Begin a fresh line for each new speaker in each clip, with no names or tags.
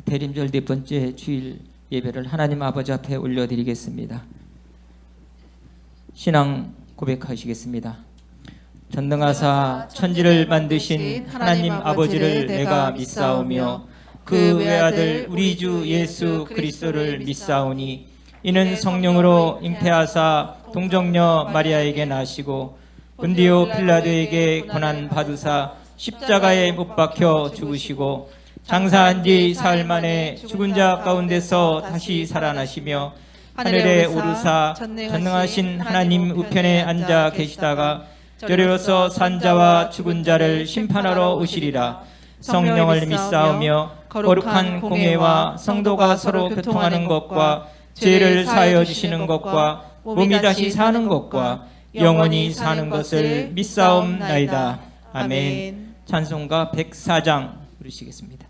대림절 네 번째 주일 예배를 하나님 아버지 앞에 올려드리겠습니다. 신앙 고백하시겠습니다. 전능하사 천지를 만드신 하나님 아버지를 내가 믿사오며 그 외아들 우리 주 예수 그리스도를 믿사오니 이는 성령으로 잉태하사 동정녀 마리아에게 나시고 본디오 필라도에게 고난 받으사 십자가에 못 박혀 죽으시고 장사한 지 사흘 만에 죽은 자 가운데서 다시 살아나시며 하늘에 오르사 전능하신 하나님 우편에 앉아 계시다가 저리로서 산 자와 죽은 자를 심판하러 오시리라. 성령을 믿사오며 거룩한 공회와 성도가 서로 교통하는 것과 죄를 사하여 주시는 것과 몸이 다시 사는 것과 영원히 사는 것을 믿사옵나이다. 아멘. 찬송가 104장 부르시겠습니다.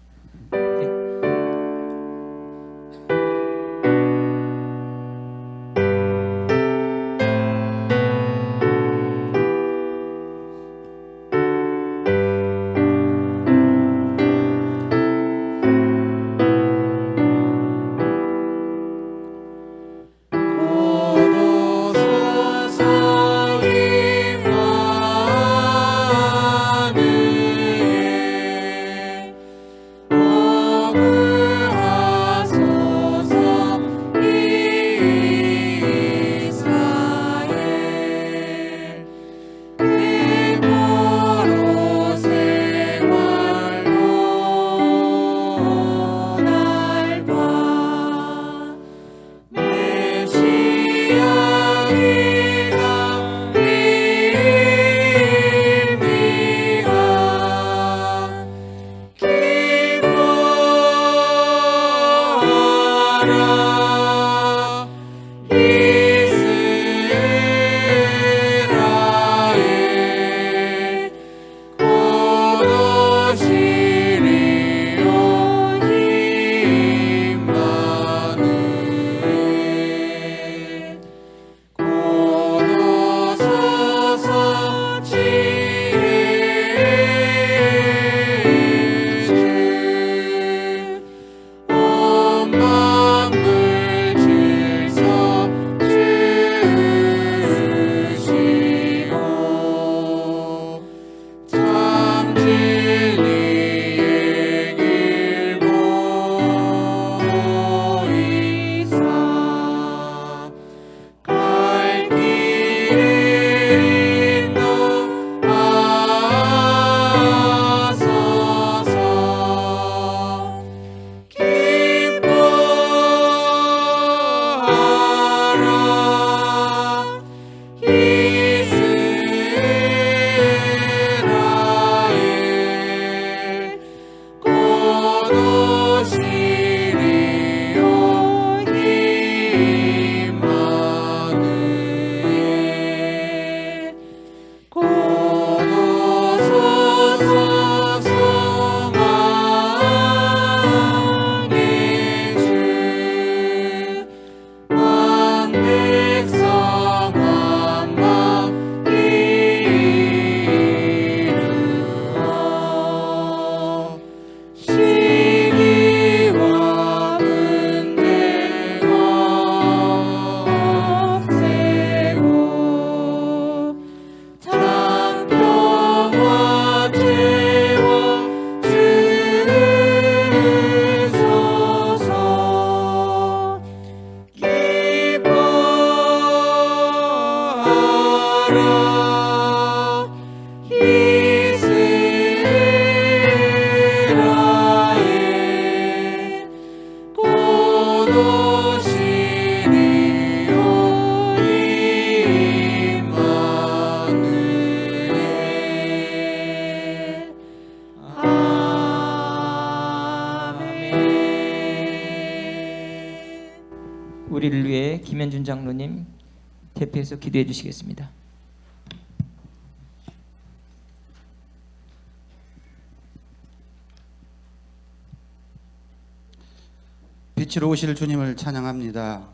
우리를 위해 김현준 장로님 대표해서 기도해 주시겠습니다.
빛으로 오실 주님을 찬양합니다.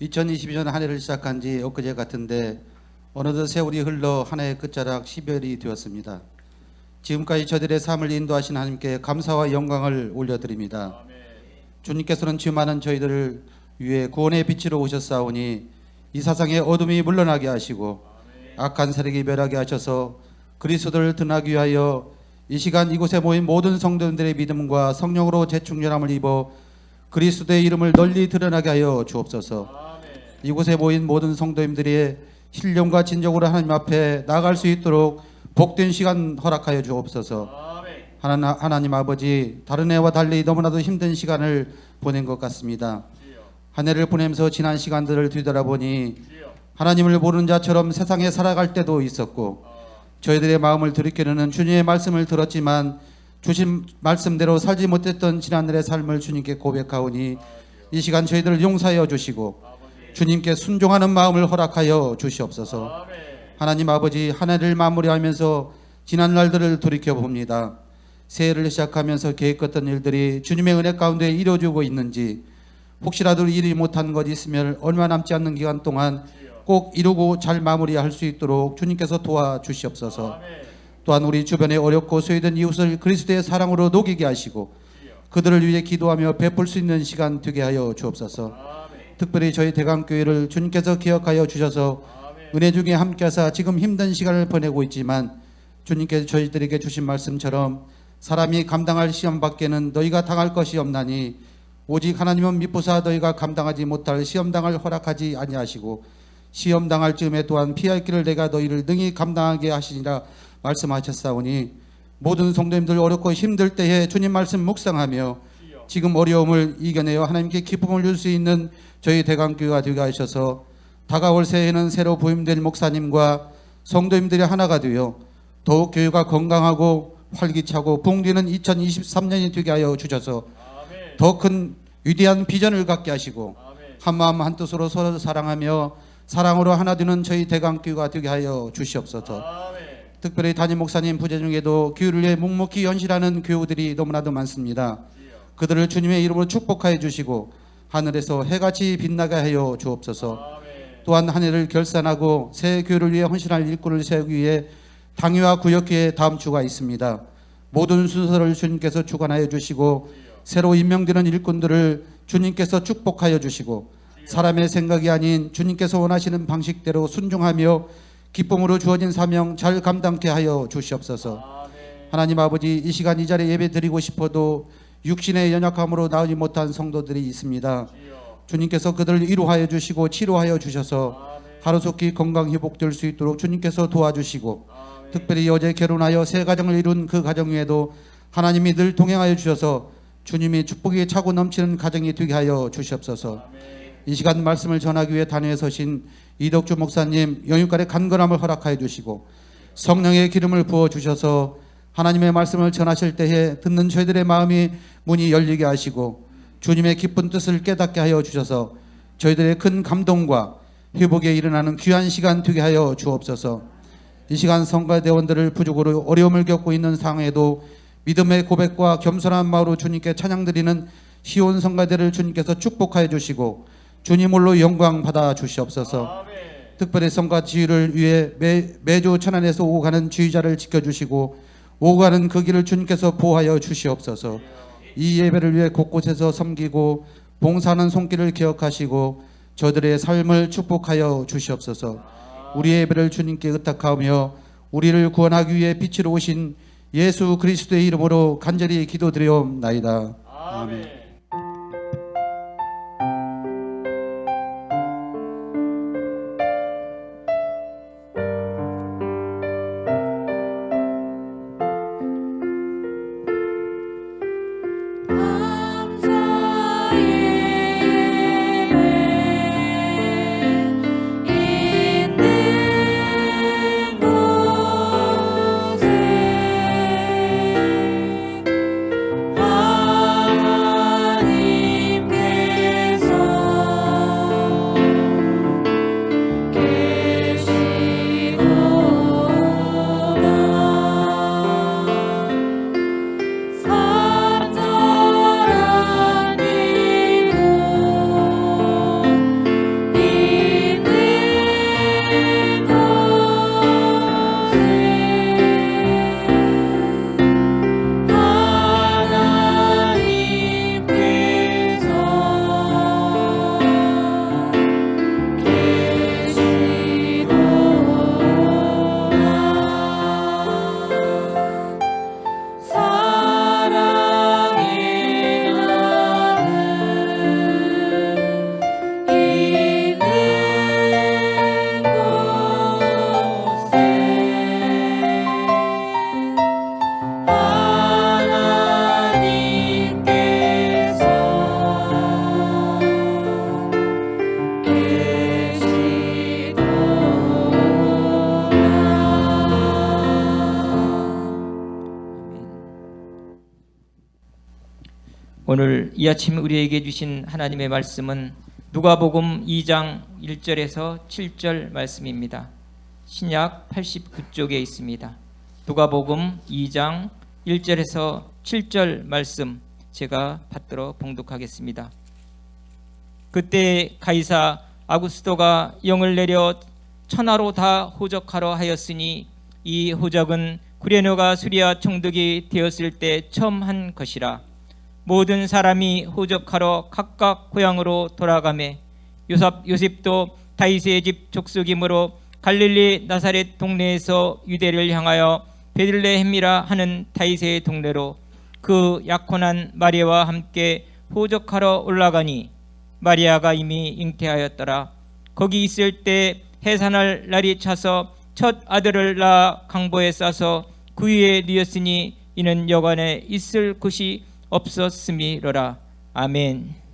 2022년 한 해를 시작한 지 엊그제 같은데 어느덧 세월이 흘러 한 해의 끝자락 12월이 되었습니다. 지금까지 저들의 삶을 인도하신 하나님께 감사와 영광을 올려드립니다. 주님께서는 죄 많은 저희들을 위해 구원의 빛으로 오셨사오니 이 세상의 어둠이 물러나게 하시고 악한 세력이 멸하게 하셔서 그리스도를 드러나기 위하여 이 시간 이곳에 모인 모든 성도들의 믿음과 성령으로 재충전함을 입어 그리스도의 이름을 널리 드러나게 하여 주옵소서. 이곳에 모인 모든 성도님들이 신령과 진정으로 하나님 앞에 나아갈 수 있도록 복된 시간 허락하여 주옵소서. 하나님 아버지, 다른 해와 달리 너무나도 힘든 시간을 보낸 것 같습니다. 한 해를 보내면서 지난 시간들을 뒤돌아보니 하나님을 모르는 자처럼 세상에 살아갈 때도 있었고 저희들의 마음을 돌이키려는 주님의 말씀을 들었지만 주신 말씀대로 살지 못했던 지난날의 삶을 주님께 고백하오니 이 시간 저희들을 용서하여 주시고 주님께 순종하는 마음을 허락하여 주시옵소서. 하나님 아버지, 한 해를 마무리하면서 지난 날들을 돌이켜봅니다. 새해를 시작하면서 계획했던 일들이 주님의 은혜 가운데 이루어지고 있는지, 혹시라도 이루지 못한 것이 있으면 얼마 남지 않는 기간 동안 꼭 이루고 잘 마무리할 수 있도록 주님께서 도와주시옵소서. 또한 우리 주변에 어렵고 소외된 이웃을 그리스도의 사랑으로 녹이게 하시고 그들을 위해 기도하며 베풀 수 있는 시간 되게 하여 주옵소서. 특별히 저희 대강교회를 주님께서 기억하여 주셔서 은혜 중에 함께하사 지금 힘든 시간을 보내고 있지만 주님께서 저희들에게 주신 말씀처럼 사람이 감당할 시험 밖에는 너희가 당할 것이 없나니 오직 하나님은 미쁘사 너희가 감당하지 못할 시험당을 허락하지 아니하시고 시험당할 즈음에 또한 피할 길을 내가 너희를 능히 감당하게 하시니라 말씀하셨사오니 모든 성도님들 어렵고 힘들 때에 주님 말씀 묵상하며 지금 어려움을 이겨내어 하나님께 기쁨을 줄 수 있는 저희 대강교회가 되게 하셔서 다가올 새해에는 새로 부임될 목사님과 성도님들이 하나가 되어 더욱 교회가 건강하고 활기차고 붕괴는 2023년이 되게 하여 주셔서 더 큰 위대한 비전을 갖게 하시고 한마음 한뜻으로 서로 사랑하며 사랑으로 하나 되는 저희 대강교회가 되게 하여 주시옵소서. 특별히 담임 목사님 부재 중에도 교회를 위해 묵묵히 헌신하는 교우들이 너무나도 많습니다. 그들을 주님의 이름으로 축복하여 주시고 하늘에서 해같이 빛나게 하여 주옵소서. 또한 한 해를 결산하고 새 교회를 위해 헌신할 일꾼을 세우기 위해 당회와 구역회에 다음 주가 있습니다. 모든 순서를 주님께서 주관하여 주시고 새로 임명되는 일꾼들을 주님께서 축복하여 주시고 사람의 생각이 아닌 주님께서 원하시는 방식대로 순종하며 기쁨으로 주어진 사명 잘 감당케 하여 주시옵소서. 하나님 아버지, 이 시간 이 자리에 예배 드리고 싶어도 육신의 연약함으로 나오지 못한 성도들이 있습니다. 주님께서 그들을 위로하여 주시고 치료하여 주셔서 하루속히 건강 회복될 수 있도록 주님께서 도와주시고 특별히 어제 결혼하여 새 가정을 이룬 그 가정 위에도 하나님이 늘 동행하여 주셔서 주님이 축복이 차고 넘치는 가정이 되게 하여 주시옵소서. 이 시간 말씀을 전하기 위해 단위에 서신 이덕주 목사님 영육간의 간건함을 허락하여 주시고 성령의 기름을 부어 주셔서 하나님의 말씀을 전하실 때에 듣는 저희들의 마음이 문이 열리게 하시고 주님의 기쁜 뜻을 깨닫게 하여 주셔서 저희들의 큰 감동과 회복에 일어나는 귀한 시간 되게 하여 주옵소서. 이 시간 성가대원들을 부족으로 어려움을 겪고 있는 상황에도 믿음의 고백과 겸손한 마음으로 주님께 찬양드리는 시온 성가대를 주님께서 축복하여 주시고 주님 홀로 영광 받아 주시옵소서. 특별히 성가 지휘를 위해 매주 천안에서 오고 가는 지휘자를 지켜주시고 오고 가는 그 길을 주님께서 보호하여 주시옵소서. 이 예배를 위해 곳곳에서 섬기고 봉사하는 손길을 기억하시고 저들의 삶을 축복하여 주시옵소서. 우리의 예배를 주님께 의탁하며 우리를 구원하기 위해 빛으로 오신 예수 그리스도의 이름으로 간절히 기도드리옵나이다. 아멘.
하나님
오늘 이 아침 우리에게 주신 하나님의 말씀은 누가복음 2장 1절에서 7절 말씀입니다. 신약 89쪽에 있습니다. 누가복음 2장 1절에서 7절 말씀 제가 받들어 봉독하겠습니다. 그때 가이사 아구스도가 영을 내려 천하로 다 호적하러 하였으니 이 호적은 구레네가 수리아 총독이 되었을 때 처음 한 것이라. 모든 사람이 호적하러 각각 고향으로 돌아가매 요셉도 다윗의 집 족속이므로 갈릴리 나사렛 동네에서 유대를 향하여 베들레헴이라 하는 다윗의 동네로 그 약혼한 마리아와 함께 호적하러 올라가니 마리아가 이미 잉태하였더라. 거기 있을 때 해산할 날이 차서 첫 아들을 낳아 강보에 싸서 그 위에 누였으니 이는 여관에 있을 곳이 없었음이로라. 아멘.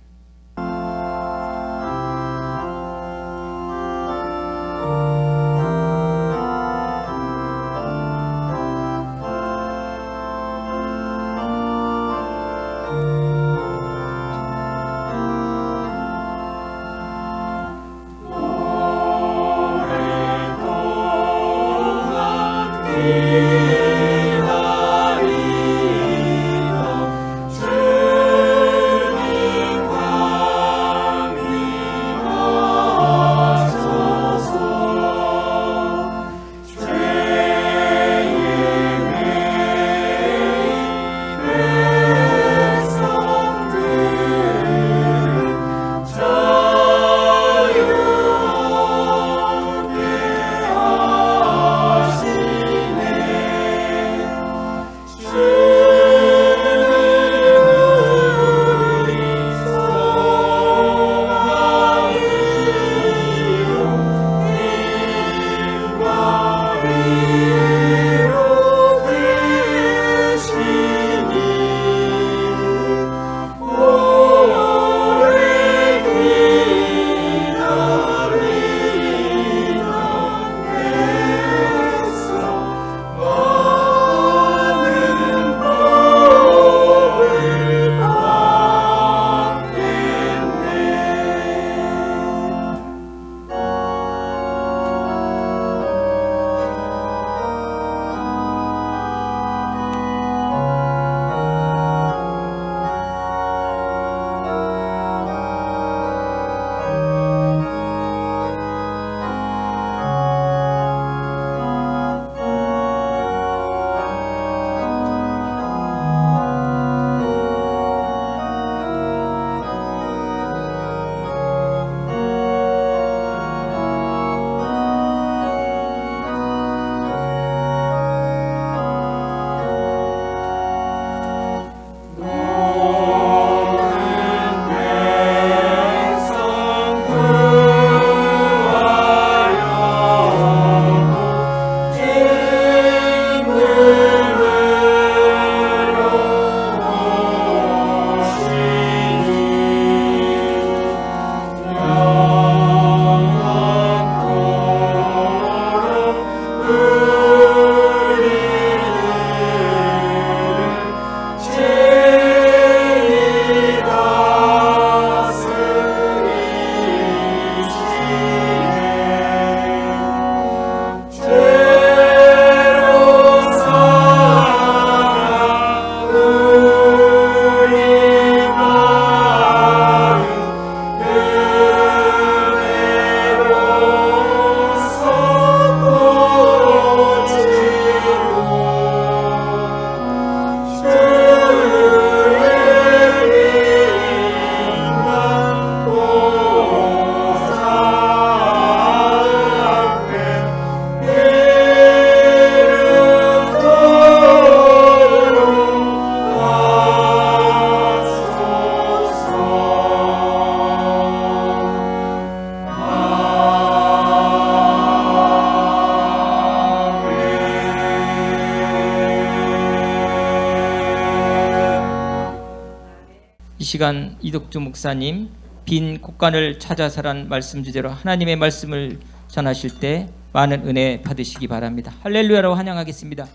이 시간 이덕주 목사님 빈 곳간을 찾아서란 말씀 주제로 하나님의 말씀을 전하실 때 많은 은혜 받으시기 바랍니다. 할렐루야로 환영하겠습니다.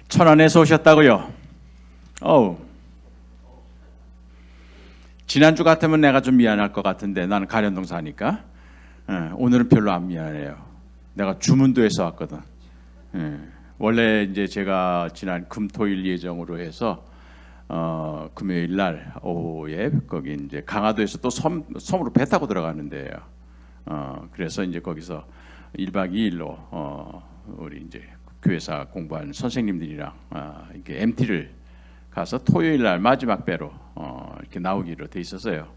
천안에서 오셨다고요? 어우, 지난주 같으면 내가 좀 미안할 것 같은데 나는 가련동 사니까 오늘은 별로 안 미안해요. 내가 주문도에서 왔거든. 원래 이제 제가 지난 금토일 예정으로 해서 금요일 날 오후에 거기 이제 강화도에서 또 섬으로 배 타고 들어가는데요. 그래서 이제 거기서 1박 2일로 우리 이제 교회사 공부하는 선생님들이랑 이렇게 MT를 가서 토요일 날 마지막 배로 이렇게 나오기로 돼 있었어요.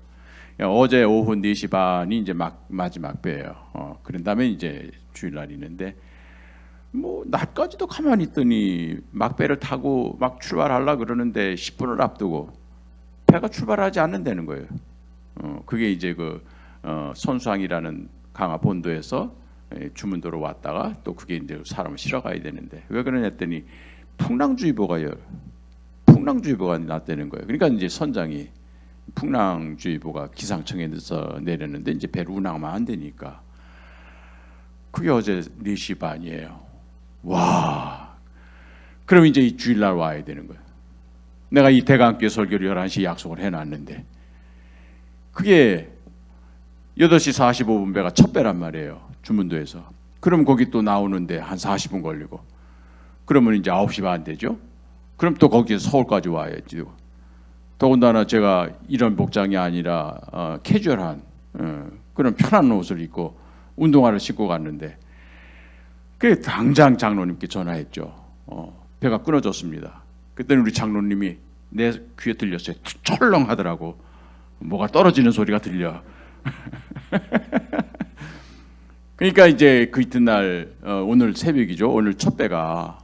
어제 오후 4시 반이 이제 마지막 배예요. 그런 다음에 이제 주일날 있는데 뭐 낮까지도 가만히 있더니 막배를 타고 막 출발하려고 그러는데 10분을 앞두고 배가 출발하지 않는다는 거예요. 그게 이제 그 선수항이라는 강화 본도에서 주문도로 왔다가 또 그게 이제 사람을 실어 가야 되는데 왜 그러냐 했더니 풍랑주의보가 났다는 거예요. 그러니까 이제 선장이 풍랑주의보가 기상청에서 내렸는데 이제 배를 운항하면 안 되니까 그게 어제 4시 반이에요. 와, 그럼 이제 이 주일날 와야 되는 거예요. 내가 이 대강교회 설교를 11시 약속을 해놨는데 그게 8시 45분 배가 첫 배란 말이에요. 주문도에서. 그럼 거기 또 나오는데 한 40분 걸리고 그러면 이제 9시 반 되죠. 그럼 또 거기서 서울까지 와야지. 더군다나 제가 이런 복장이 아니라 캐주얼한 그런 편한 옷을 입고 운동화를 신고 갔는데 그 당장 장로님께 전화했죠. 배가 끊어졌습니다. 그때는 우리 장로님이 내 귀에 들렸어요. 철렁하더라고. 뭐가 떨어지는 소리가 들려. 그러니까 이제 그 이튿날 오늘 새벽이죠. 오늘 첫 배가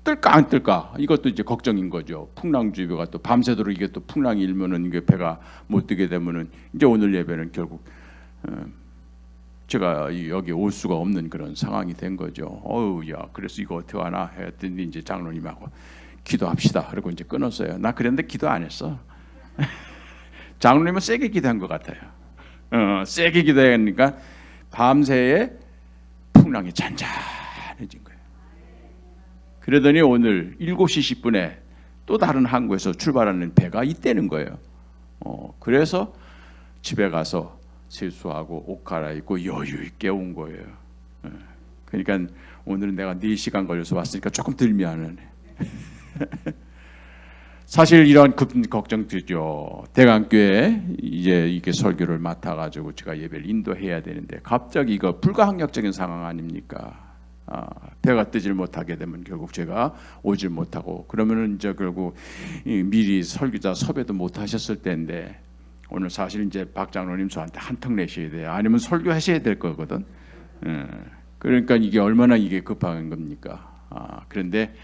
뜰까 안 뜰까 이것도 이제 걱정인 거죠. 풍랑주의보가 또 밤새도록 이게 또 풍랑이 일면은 이게 배가 못 뜨게 되면은 이제 오늘 예배는 결국 제가 여기 올 수가 없는 그런 상황이 된 거죠. 어우야, 그래서 이거 어떻게 하나 했더니 이제 장로님하고 기도합시다. 그리고 이제 끊었어요. 나 그랬는데 기도 안 했어. 장로님은 세게 기도한 것 같아요. 세게 기도하니까 밤새에 풍랑이 잔잔해진 거예요. 그러더니 오늘 7시 10분에 또 다른 항구에서 출발하는 배가 있다는 거예요. 그래서 집에 가서 세수하고 옷 갈아입고 여유 있게 온 거예요. 그러니까 오늘은 내가 4시간 걸려서 왔으니까 조금 덜 미안하네. 사실 이런 걱정 들죠. 대강교회 이제 이게 설교를 맡아가지고 제가 예배를 인도해야 되는데 갑자기 이거 불가항력적인 상황 아닙니까? 배가 뜨질 못하게 되면 결국 제가 오질 못하고 그러면은 이제 결국 미리 설교자 섭외도 못 하셨을 때인데 오늘 사실 이제 박 장로님 저한테 한턱 내셔야 돼요. 아니면 설교하셔야 될 거거든. 그러니까 이게 얼마나 이게 급한 겁니까? 그런데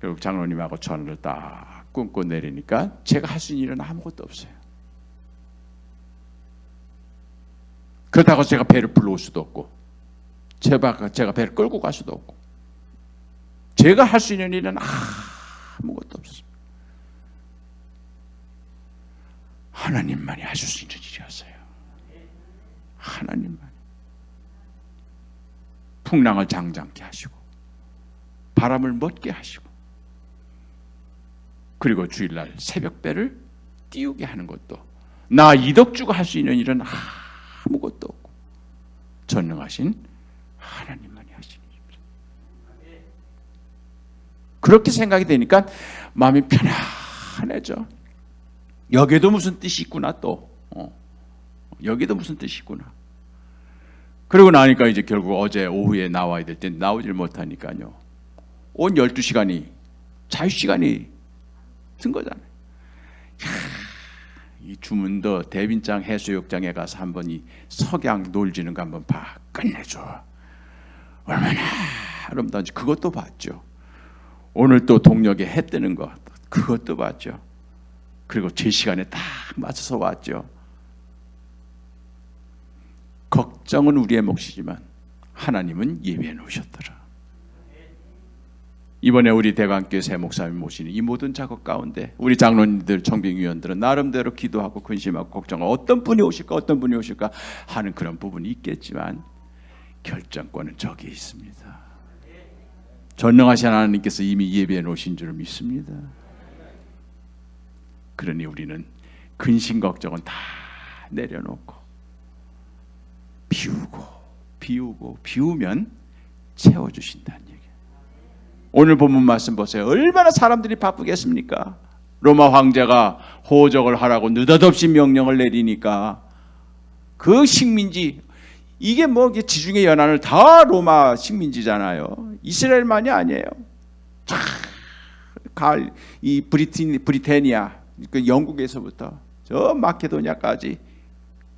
결국 장로님하고 전화를 딱 끊고 내리니까 제가 할 수 있는 일은 아무것도 없어요. 그렇다고 제가 배를 불러올 수도 없고 제가 배를 끌고 갈 수도 없고 제가 할 수 있는 일은 아무것도 없습니다. 하나님만이 하실 수 있는 일이었어요. 하나님만. 풍랑을 장장케 하시고 바람을 멎게 하시고 그리고 주일날 새벽배를 띄우게 하는 것도 나 이덕주가 할 수 있는 일은 아무것도 없고 전능하신 하나님만이 하시는 일입니다. 그렇게 생각이 되니까 마음이 편안해져. 여기에도 무슨 뜻이 있구나 또. 여기도 무슨 뜻이 있구나. 그러고 나니까 이제 결국 어제 오후에 나와야 될 때 나오질 못하니까요. 온 12시간이 자유시간이 든 거잖아요. 이 주문도 대빈장 해수욕장에 가서 한번 이 석양 놀지는 거 한번 봐. 끝내줘. 얼마나 아름다운지 그것도 봤죠. 오늘 또 동력에 해 뜨는 거 그것도 봤죠. 그리고 제 시간에 딱 맞춰서 왔죠. 걱정은 우리의 몫이지만 하나님은 예비해 놓으셨더라. 이번에 우리 대강교회 새 목사님 모시는 이 모든 작업 가운데 우리 장로님들 청빙위원들은 나름대로 기도하고 근심하고 걱정하고 어떤 분이 오실까 하는 그런 부분이 있겠지만 결정권은 저기에 있습니다. 전능하신 하나님께서 이미 예비해 놓으신 줄 믿습니다. 그러니 우리는 근심 걱정은 다 내려놓고 비우면 채워주신다는 얘기예요. 오늘 본문 말씀 보세요. 얼마나 사람들이 바쁘겠습니까? 로마 황제가 호적을 하라고 느닷없이 명령을 내리니까 그 식민지, 이게 뭐 지중해 연안을 다 로마 식민지잖아요. 이스라엘만이 아니에요. 이 브리테니아, 그 영국에서부터 저 마케도니아까지,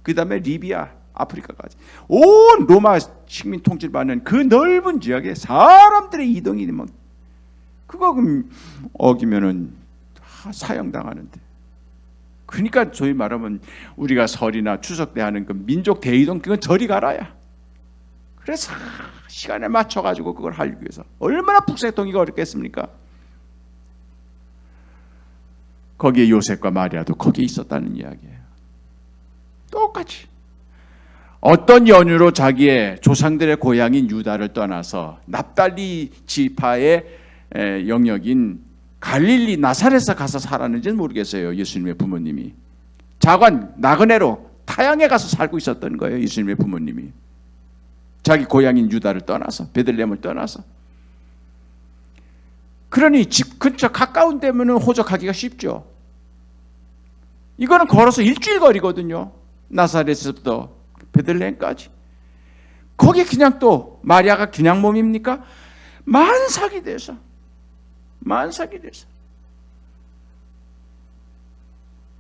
그 다음에 리비아, 아프리카까지 온 로마 식민 통치를 받는 그 넓은 지역에 사람들의 이동이 되면 그거 어기면은 사형당하는데. 그러니까 저희 말하면 우리가 설이나 추석 때 하는 그 민족 대이동, 그건 저리 가라야. 그래서 시간에 맞춰가지고 그걸 하기 위해서 얼마나 북새통이가 어렵겠습니까? 거기에 요셉과 마리아도 거기에 있었다는 이야기예요. 똑같이 어떤 연유로 자기의 조상들의 고향인 유다를 떠나서 납달리 지파의 영역인 갈릴리 나사렛에 가서 살았는지는 모르겠어요. 예수님의 부모님이 자관 나그네로 타향에 가서 살고 있었던 거예요. 예수님의 부모님이 자기 고향인 유다를 떠나서, 베들레헴을 떠나서. 그러니 집 근처 가까운 데면 호적하기가 쉽죠. 이거는 걸어서 일주일 거리거든요. 나사렛에서부터 베들레헴까지. 거기 그냥 또 마리아가 그냥 몸입니까? 만삭이 돼서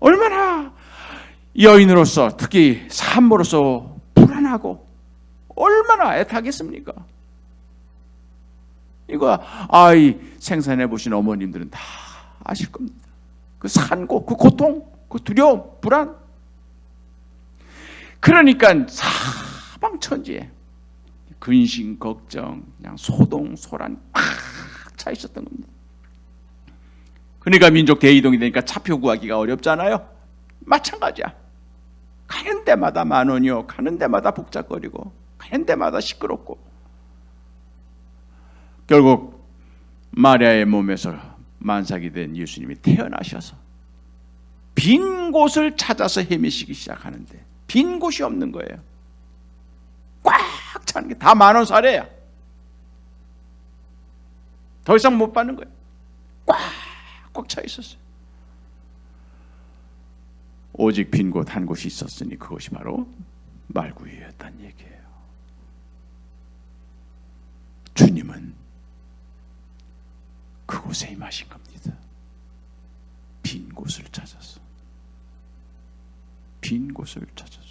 얼마나 여인으로서, 특히 산모로서 불안하고 얼마나 애타겠습니까? 이거 아이 생산해 보신 어머님들은 다 아실 겁니다. 그 산고, 그 고통, 그 두려움, 불안. 그러니까 사방천지에 근심 걱정, 그냥 소동 소란 꽉 차 있었던 겁니다. 그러니까 민족 대이동이 되니까 차표 구하기가 어렵잖아요. 마찬가지야. 가는 데마다 만 원이요, 가는 데마다 복잡거리고, 가는 데마다 시끄럽고. 결국 마리아의 몸에서 만삭이 된 예수님이 태어나셔서 빈 곳을 찾아서 헤매시기 시작하는데 빈 곳이 없는 거예요. 꽉 차는 게 다 10,000원짜리야. 더 이상 못 받는 거예요. 꽉 차 있었어요. 오직 빈 곳 한 곳이 있었으니 그것이 바로 말구유였다는 얘기예요. 주님은 그곳에 임하신 겁니다. 빈 곳을 찾아서. 빈 곳을 찾아서.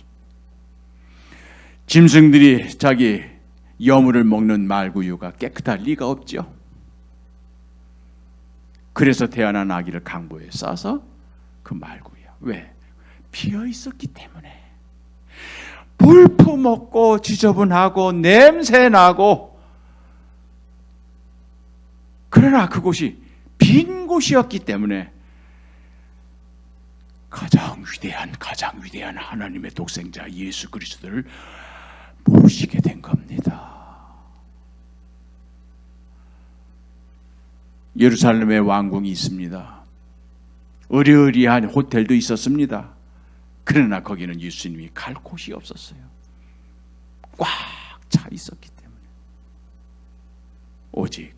짐승들이 자기 여물을 먹는 말구유가 깨끗할 리가 없죠. 그래서 태어난 아기를 강보에 싸서 그 말구유야. 왜? 비어 있었기 때문에. 불품없고 지저분하고 냄새나고, 그러나 그곳이 빈 곳이었기 때문에 가장 위대한 하나님의 독생자 예수 그리스도를 모시게 된 겁니다. 예루살렘에 왕궁이 있습니다. 으리으리한 호텔도 있었습니다. 그러나 거기는 예수님이 갈 곳이 없었어요. 꽉 차 있었기 때문에. 오직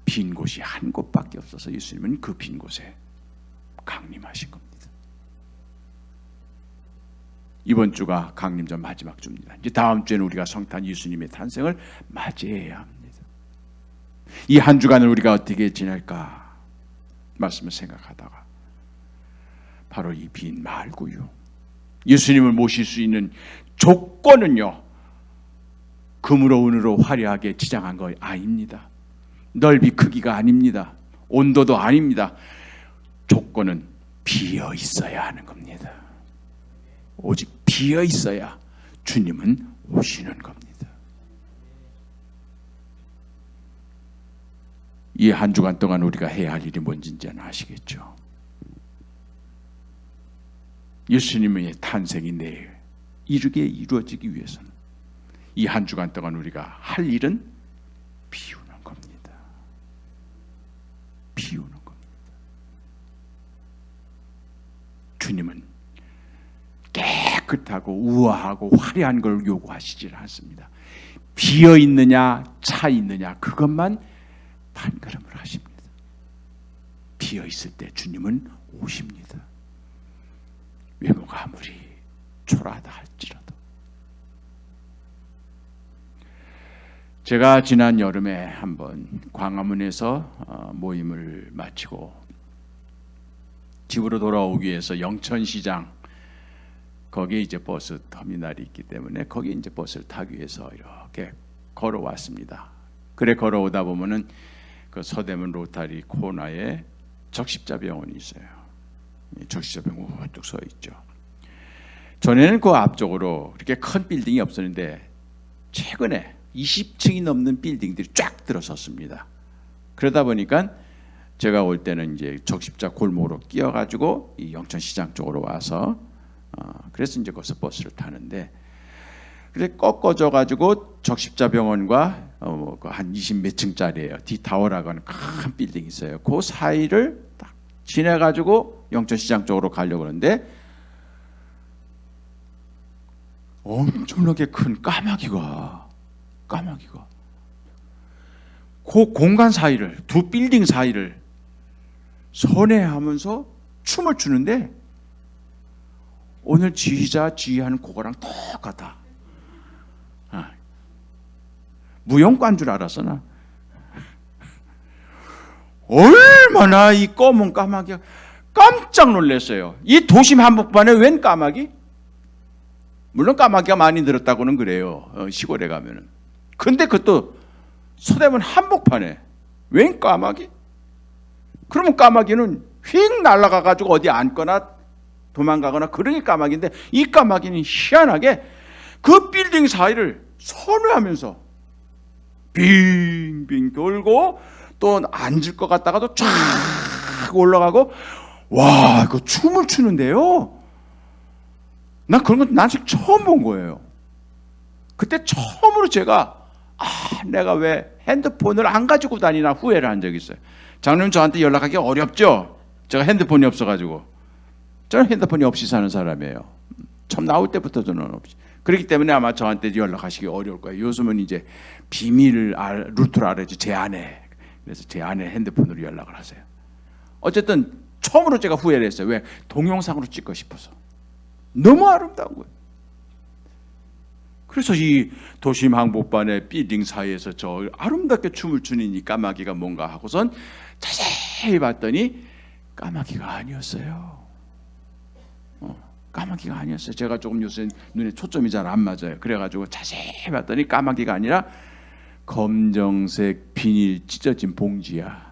빈 곳이 한 곳밖에 없어서 예수님은 그 빈 곳에 강림하신 겁니다. 이번 주가 강림전 마지막 주입니다. 이제 다음 주에는 우리가 성탄 예수님의 탄생을 맞이해야 합니다. 이 한 주간을 우리가 어떻게 지낼까 말씀을 생각하다가 바로 이 빈 말구유, 예수님을 모실 수 있는 조건은요, 금으로 은으로 화려하게 지장한 거 아닙니다. 넓이 크기가 아닙니다. 온도도 아닙니다. 조건은 비어 있어야 하는 겁니다. 오직 비어 있어야 주님은 오시는 겁니다. 이 한 주간 동안 우리가 해야 할 일이 뭔지는 아시겠죠? 예수님의 탄생이 내일 이루어지기 위해서는 이 한 주간 동안 우리가 할 일은 비우는 겁니다. 비우는 겁니다. 주님은 깨끗하고 우아하고 화려한 걸 요구하시질 않습니다. 비어 있느냐 차 있느냐 그것만 판가름을 하십니다. 비어 있을 때 주님은 오십니다. 외모가 아무리 초라하다 할지라도. 제가 지난 여름에 한번 광화문에서 모임을 마치고 집으로 돌아오기 위해서 영천시장 거기에 이제 버스 터미널이 있기 때문에 거기 이제 버스를 타기 위해서 이렇게 걸어왔습니다. 그래 걸어오다 보면은 그 서대문 로타리 코너에 적십자병원이 있어요. 적십자병원 우뚝 서 있죠. 전에는 그 앞쪽으로 그렇게 큰 빌딩이 없었는데 최근에 20층이 넘는 빌딩들이 쫙 들어섰습니다. 그러다 보니까 제가 올 때는 이제 적십자 골목으로 끼어가지고 이 영천시장 쪽으로 와서 그래서 이제 거기서 버스를 타는데 그래 꺾어져 가지고 적십자병원과 한 20몇 층짜리예요. 디타워라고 하는 큰 빌딩이 있어요. 그 사이를 딱 지내 가지고 영천시장 쪽으로 가려고 하는데 엄청나게 큰 까마귀가 그 공간 사이를 두 빌딩 사이를 선회하면서 춤을 추는데 오늘 지휘하는 그거랑 똑같아. 무용과인 줄 알았어 나. 얼마나 이 검은 까마귀가 깜짝 놀랐어요. 이 도심 한복판에 웬 까마귀? 물론 까마귀가 많이 늘었다고는 그래요. 시골에 가면은. 근데 그것도 서대문 한복판에 웬 까마귀? 그러면 까마귀는 휙 날아가 가지고 어디 앉거나 도망가거나 그런 게 까마귀인데 이 까마귀는 희한하게 그 빌딩 사이를 선회하면서 빙빙 돌고 또 앉을 것 같다가도 쫙 올라가고 와 그 춤을 추는데요. 난 그런 건 아직 처음 본 거예요. 그때 처음으로 제가 내가 왜 핸드폰을 안 가지고 다니나 후회를 한 적이 있어요. 장로님 저한테 연락하기 어렵죠. 제가 핸드폰이 없어가지고. 저는 핸드폰이 없이 사는 사람이에요. 처음 나올 때부터 저는 없이. 그렇기 때문에 아마 저한테 연락하시기 어려울 거예요. 요즘은 이제 루트를 알아야지 제 아내. 그래서 제 아내 핸드폰으로 연락을 하세요. 어쨌든 처음으로 제가 후회를 했어요. 왜? 동영상으로 찍고 싶어서. 너무 아름다운 거예요. 그래서 이 도심 한복판의 빌딩 사이에서 저 아름답게 춤을 추는 이 까마귀가 뭔가 하고선 자세히 봤더니 까마귀가 아니었어요. 까마귀가 아니었어요. 제가 조금 요새 눈에 초점이 잘 안 맞아요. 그래가지고 자세히 봤더니 까마귀가 아니라 검정색 비닐 찢어진 봉지야.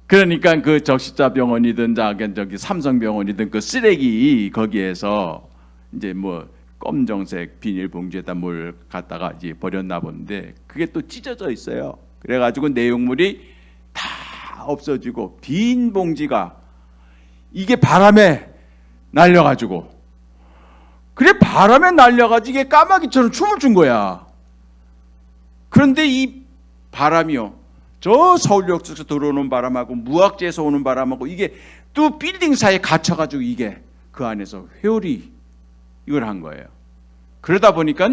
그러니까 그 적십자병원이든 저기 삼성병원이든 그 쓰레기 거기에서 이제 뭐 검정색 비닐 봉지에다 뭘 갖다가 이제 버렸나 본데 그게 또 찢어져 있어요. 그래가지고 내용물이 다 없어지고 빈 봉지가 이게 바람에 날려가지고 그래 바람에 날려가지고 이게 까마귀처럼 춤을 춘 거야. 그런데 이 바람이요. 저 서울역에서 들어오는 바람하고 무학지에서 오는 바람하고 이게 또 빌딩 사이에 갇혀가지고 이게 그 안에서 회오리 이걸 한 거예요. 그러다 보니까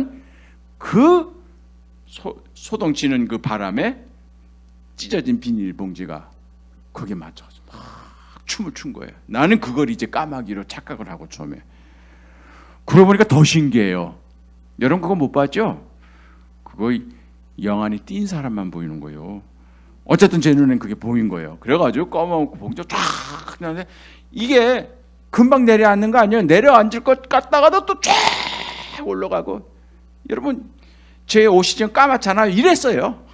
그 소동치는 그 바람에 찢어진 비닐봉지가 거기에 맞춰서 막 춤을 춘 거예요. 나는 그걸 이제 까마귀로 착각을 하고 처음에. 그러고 보니까 더 신기해요. 여러분 그거 못 봤죠? 그거 영안이 띈 사람만 보이는 거예요. 어쨌든 제 눈엔 그게 보인 거예요. 그래가지고 검은 봉지 쫙 나는데 이게 금방 내려앉는 거 아니에요. 내려앉을 것 같다가도 또 쫙 올라가고. 여러분 제 옷이 좀 까맣잖아요. 이랬어요.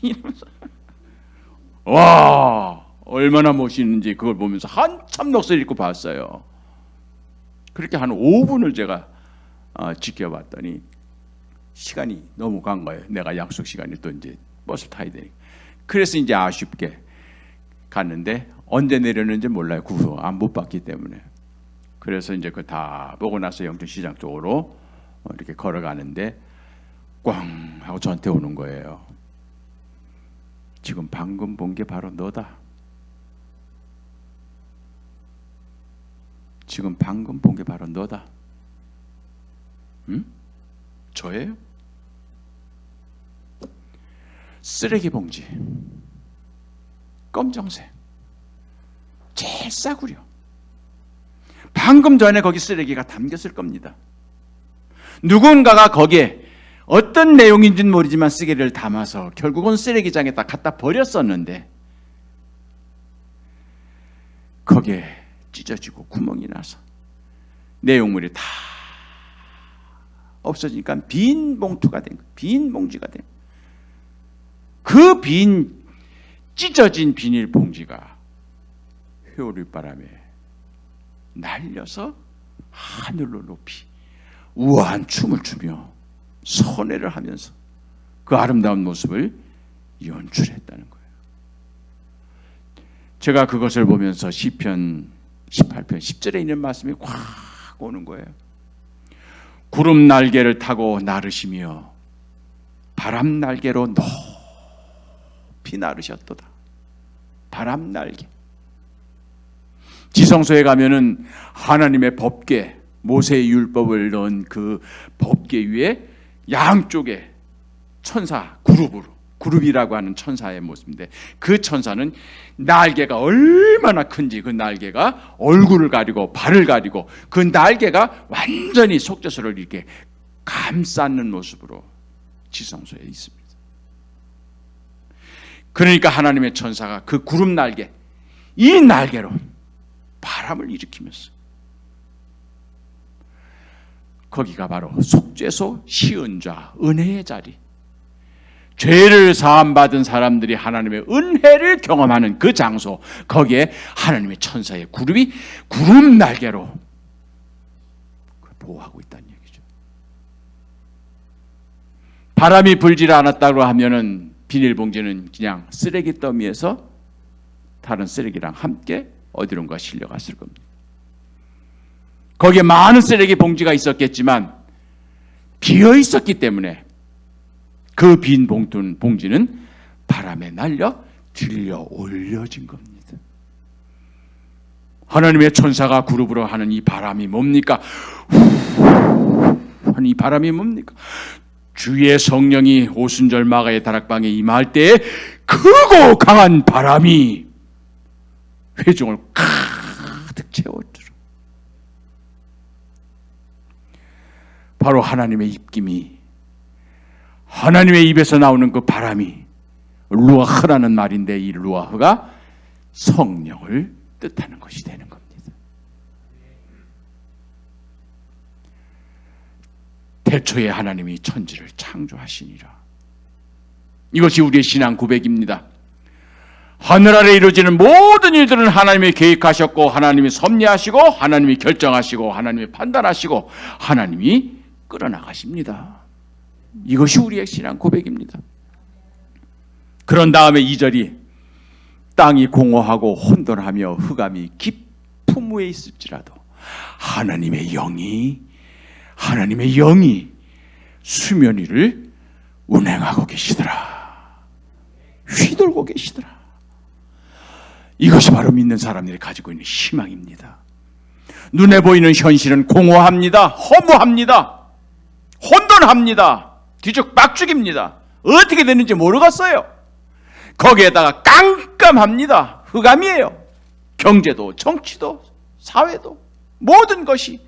이러면서 와 얼마나 멋있는지 그걸 보면서 한참 넋을 잃고 봤어요. 그렇게 한 5분을 제가 지켜봤더니 시간이 너무 간 거예요. 내가 약속 시간에 또 이제 버스 타야 되니까. 그래서 이제 아쉽게 갔는데 언제 내렸는지 몰라요. 그 후 못 봤기 때문에. 그래서 이제 그 다 보고 나서 영천시장 쪽으로 이렇게 걸어가는데 꽝 하고 저한테 오는 거예요. 지금 방금 본 게 바로 너다. 지금 방금 본 게 바로 너다. 응? 저예요? 쓰레기 봉지, 검정색, 제일 싸구려. 방금 전에 거기 쓰레기가 담겼을 겁니다. 누군가가 거기에 어떤 내용인지는 모르지만 쓰레기를 담아서 결국은 쓰레기장에다 갖다 버렸었는데 거기에 찢어지고 구멍이 나서 내용물이 다 없어지니까 빈 봉투가 된 거예요. 빈 봉지가 된 거예요. 그 빈 찢어진 비닐 봉지가 효류바람에 날려서 하늘로 높이 우아한 춤을 추며 선회를 하면서 그 아름다운 모습을 연출했다는 거예요. 제가 그것을 보면서 시편 18편 10절에 있는 말씀이 확 오는 거예요. 구름 날개를 타고 나르시며 바람 날개로 높이 나르셨도다. 바람 날개. 지성소에 가면은 하나님의 법궤, 모세의 율법을 넣은 그 법궤 위에 양쪽에 천사 그룹이라고 하는 천사의 모습인데 그 천사는 날개가 얼마나 큰지 그 날개가 얼굴을 가리고 발을 가리고 그 날개가 완전히 속죄소를 이렇게 감싸는 모습으로 지성소에 있습니다. 그러니까 하나님의 천사가 그 구름 날개, 이 날개로 바람을 일으키면서 거기가 바로 속죄소, 시은좌, 은혜의 자리, 죄를 사함받은 사람들이 하나님의 은혜를 경험하는 그 장소, 거기에 하나님의 천사의 그룹이 구름 날개로 보호하고 있다는 얘기죠. 바람이 불질 않았다고 하면은 비닐봉지는 그냥 쓰레기 더미에서 다른 쓰레기랑 함께 어디론가 실려갔을 겁니다. 거기에 많은 쓰레기 봉지가 있었겠지만 비어 있었기 때문에 그 빈 봉지는 바람에 날려 들려 올려진 겁니다. 하나님의 천사가 그룹으로 하는 이 바람이 뭡니까? 하는 이 바람이 뭡니까? 주의 성령이 오순절 마가의 다락방에 임할 때에 크고 강한 바람이 회중을 가득 채워들어. 바로 하나님의 입김이, 하나님의 입에서 나오는 그 바람이 루아흐라는 말인데 이 루아흐가 성령을 뜻하는 것이 되는 겁니다. 태초에 하나님이 천지를 창조하시니라. 이것이 우리의 신앙 고백입니다. 하늘 아래 이루어지는 모든 일들은 하나님이 계획하셨고 하나님이 섭리하시고 하나님이 결정하시고 하나님이 판단하시고 하나님이 끌어나가십니다. 이것이 우리의 신앙 고백입니다. 그런 다음에 2절이 땅이 공허하고 혼돈하며 흑암이 깊음 위에 있을지라도 하나님의 영이 수면 위를 운행하고 계시더라. 휘돌고 계시더라. 이것이 바로 믿는 사람들이 가지고 있는 희망입니다. 눈에 보이는 현실은 공허합니다. 허무합니다. 혼돈합니다. 뒤죽박죽입니다. 어떻게 되는지 모르겠어요. 거기에다가 깜깜합니다. 흑암이에요. 경제도 정치도 사회도 모든 것이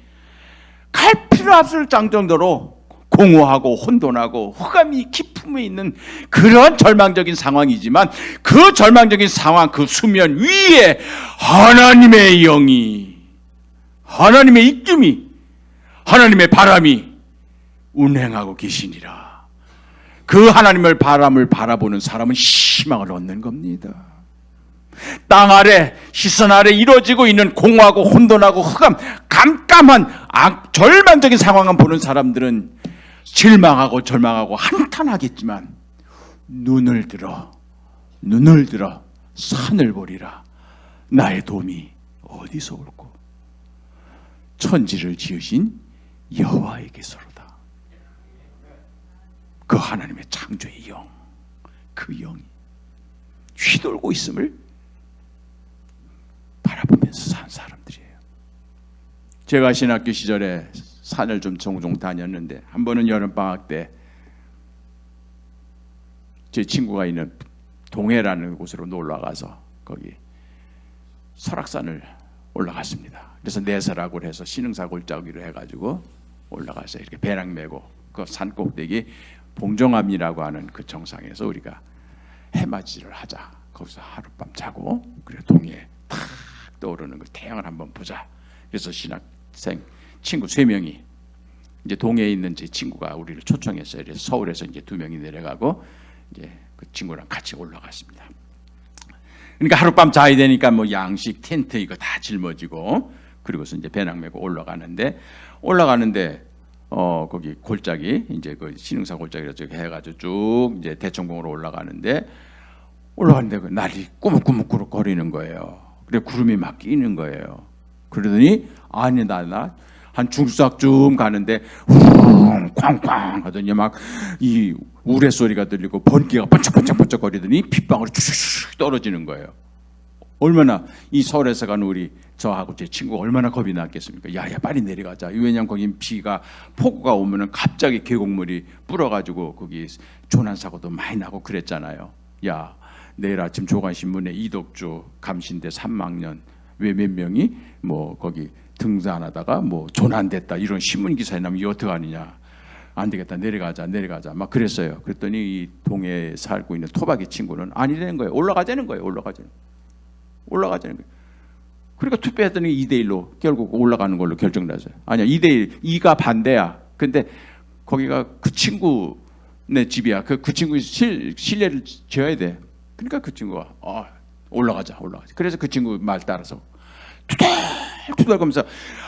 갈 필요 없을 정도로 공허하고 혼돈하고 흑암이 깊음에 있는 그런 절망적인 상황이지만 그 절망적인 상황, 그 수면 위에 하나님의 영이, 하나님의 입김이, 하나님의 바람이 운행하고 계시니라. 그 하나님의 바람을 바라보는 사람은 희망을 얻는 겁니다. 땅 아래, 시선 아래 이루어지고 있는 공허하고 혼돈하고 흑암, 깜깜한 절망적인 상황을 보는 사람들은 실망하고 절망하고 한탄하겠지만 눈을 들어 산을 보리라. 나의 도움이 어디서 올꼬? 천지를 지으신 여호와에게서로다. 그 하나님의 창조의 영, 그 영이 휘돌고 있음을 바라보면서 산 사람들이에요. 제가 신학교 시절에 산을 좀 종종 다녔는데 한 번은 여름방학 때 제 친구가 있는 동해라는 곳으로 놀러 가서 거기 설악산을 올라갔습니다. 그래서 내설악을 해서 신흥사 골짜기로 해가지고 올라가서 이렇게 배낭 메고 그 산 꼭대기 봉정암이라고 하는 그 정상에서 우리가 해맞이를 하자. 거기서 하룻밤 자고 그래 동해에 탁 떠오르는 그 태양을 한번 보자. 그래서 신학생 친구 3명이 이제 동해에 있는 제 친구가 우리를 초청했어요. 그래서 서울에서 이제 2명이 내려가고 이제 그 친구랑 같이 올라갔습니다. 그러니까 하룻밤 자야 되니까 뭐 양식 텐트 이거 다 짊어지고 그리고서 이제 배낭 메고 올라가는데 거기 골짜기 이제 그 신흥사 골짜기로 쭉 해가지고 쭉 이제 대청봉으로 올라가는데 그 날이 꾸묵꾸묵 거리는 거예요. 그래 구름이 막 끼는 거예요. 그러더니 아니 나 한 중수학쯤 가는데 웅 쾅쾅 하더니 막 이 우레 소리가 들리고 번개가 번쩍번쩍 거리더니 빗방울이 슉슉 떨어지는 거예요. 얼마나 이 서울에서 가는 우리 저하고 제 친구가 얼마나 겁이 났겠습니까? 야야 빨리 내려가자. 왜냐면 거긴 비가 폭우가 오면은 갑자기 계곡물이 불어가지고 거기 조난 사고도 많이 나고 그랬잖아요. 야 내일 아침 조간신문에 이덕주 감신대 3학년 왜 몇 명이 뭐 거기 등산하다가 뭐 조난됐다 이런 신문 기사에 나면 이 어떻게 하느냐. 안 되겠다 내려가자 막 그랬어요. 그랬더니 이 동해에 살고 있는 토박이 친구는 아니라는 거예요. 올라가자는 거예요. 그러니까 투표했더니 2대1로 결국 올라가는 걸로 결정났어요. 아니야 2대1 2가 반대야. 근데 거기가 그 친구네 집이야. 그 친구 신뢰를 지어야 돼. 그러니까 그 친구가 올라가자. 그래서 그 친구 말 따라서 투덜거면서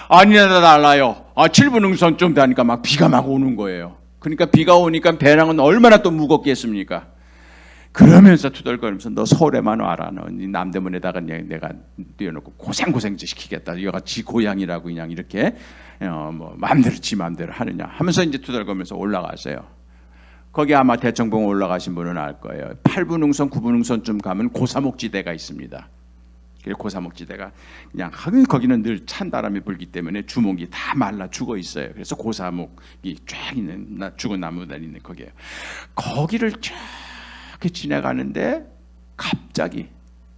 아니나 달라요. 7분 응선쯤 되니까 막 비가 막 오는 거예요. 그러니까 비가 오니까 배낭은 얼마나 또 무겁겠습니까? 그러면서 투덜거리면서 너 서울에만 와라. 너 남대문에다가 내가 띄워놓고 고생 시키겠다. 여가 지 고향이라고 그냥 이렇게 뭐 지 마음대로 하느냐 하면서 이제 투덜거리면서 올라가세요. 거기 아마 대청봉 올라가신 분은 알 거예요. 8분 응선, 9분 응선쯤 가면 고사목지대가 있습니다. 고사목지대가 그냥 거기는 늘 찬바람이 불기 때문에 주목이 다 말라 죽어 있어요. 그래서 고사목이 쫙 있는 죽은 나무들 있는 거기에요. 거기를 쫙 지나가는데 갑자기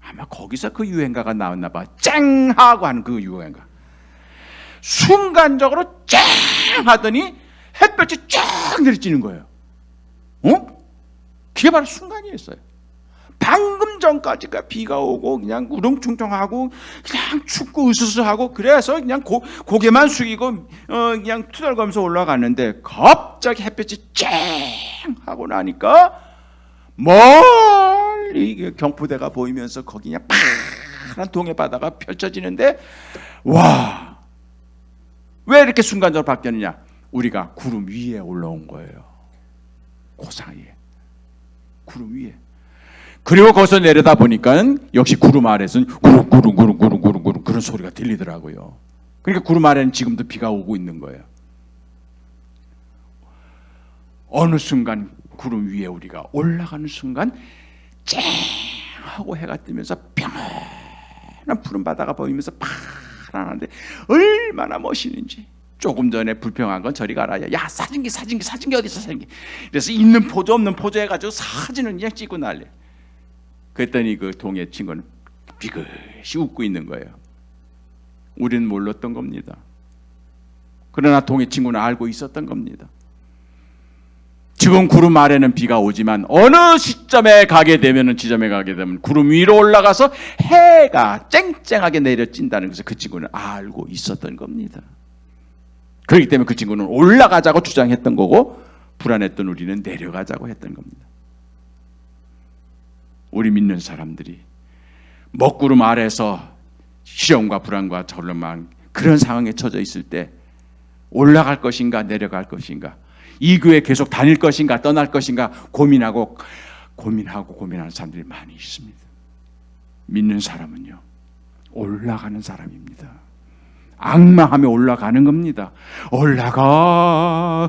아마 거기서 그 유행가가 나왔나 봐. 쨍 하고 하는 그 유행가. 순간적으로 쨍 하더니 햇볕이 쫙 내리쬐는 거예요. 그게 바로 순간이었어요. 방금 전까지가 비가 오고 그냥 우렁충퉁하고 그냥 춥고 으스스하고 그래서 그냥 고개만 숙이고 그냥 투덜거리면서 올라가는데 갑자기 햇볕이 쨍 하고 나니까 멀리 경포대가 보이면서 거기 그냥 파란 동해 바다가 펼쳐지는데 와, 왜 이렇게 순간적으로 바뀌었느냐? 우리가 구름 위에 올라온 거예요. 그 사이에 구름 위에. 그리고 거기서 내려다 보니까 역시 구름 아래에서는 구름 그런 소리가 들리더라고요. 그러니까 구름 아래는 지금도 비가 오고 있는 거예요. 어느 순간 구름 위에 우리가 올라가는 순간 쨍 하고 해가 뜨면서 평안한 푸른 바다가 보이면서 파란한데 얼마나 멋있는지. 조금 전에 불평한 건 저리 가라. 야 사진기 어디 있어 사진기. 그래서 있는 포즈 없는 포즈 해가지고 사진을 그냥 찍고 난리. 그랬더니 그 동해 친구는 비글시 웃고 있는 거예요. 우리는 몰랐던 겁니다. 그러나 동해 친구는 알고 있었던 겁니다. 지금 구름 아래는 비가 오지만 어느 지점에 가게 되면 구름 위로 올라가서 해가 쨍쨍하게 내려찐다는 것을 그 친구는 알고 있었던 겁니다. 그렇기 때문에 그 친구는 올라가자고 주장했던 거고 불안했던 우리는 내려가자고 했던 겁니다. 우리 믿는 사람들이 먹구름 아래서 시험과 불안과 절망 그런 상황에 처져 있을 때 올라갈 것인가 내려갈 것인가, 이 교회 계속 다닐 것인가 떠날 것인가 고민하는 사람들이 많이 있습니다. 믿는 사람은요 올라가는 사람입니다. 악마하며 올라가는 겁니다. 올라가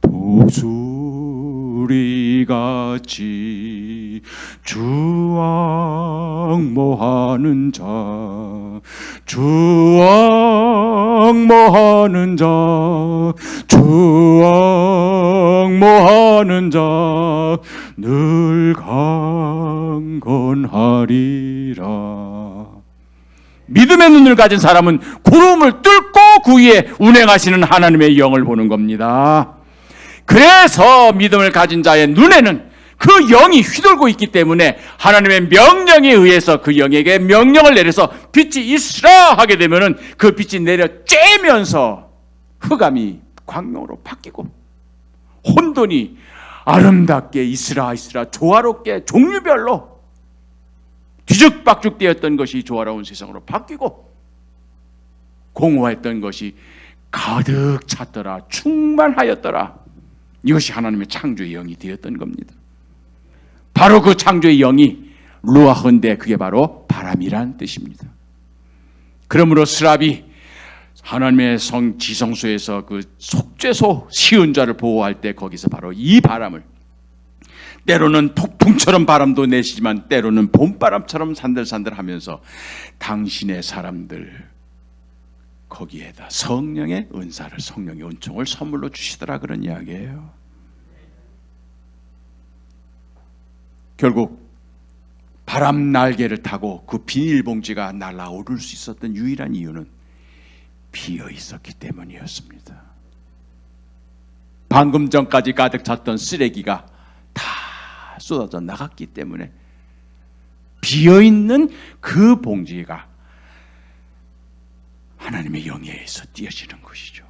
도수로 우리같이 주악모하는 자, 주악모하는 자, 주악모하는 자 늘 강건하리라. 믿음의 눈을 가진 사람은 구름을 뚫고 그 위에 운행하시는 하나님의 영을 보는 겁니다. 그래서 믿음을 가진 자의 눈에는 그 영이 휘돌고 있기 때문에 하나님의 명령에 의해서 그 영에게 명령을 내려서 빛이 있으라 하게 되면은 그 빛이 내려 쬐면서 흑암이 광명으로 바뀌고 혼돈이 아름답게 있으라 조화롭게 종류별로 뒤죽박죽되었던 것이 조화로운 세상으로 바뀌고 공허했던 것이 가득 찼더라, 충만하였더라. 이것이 하나님의 창조의 영이 되었던 겁니다. 바로 그 창조의 영이 루아흐인데 그게 바로 바람이란 뜻입니다. 그러므로 스랍이 하나님의 지성소에서 그 속죄소 시은 자를 보호할 때 거기서 바로 이 바람을, 때로는 폭풍처럼 바람도 내시지만 때로는 봄바람처럼 산들산들하면서 당신의 사람들 거기에다 성령의 은사를, 성령의 은총을 선물로 주시더라, 그런 이야기예요. 결국 바람 날개를 타고 그 비닐봉지가 날아오를 수 있었던 유일한 이유는 비어 있었기 때문이었습니다. 방금 전까지 가득 찼던 쓰레기가 다 쏟아져 나갔기 때문에 비어 있는 그 봉지가 하나님의 영에 의해서 띄어지는 것이죠.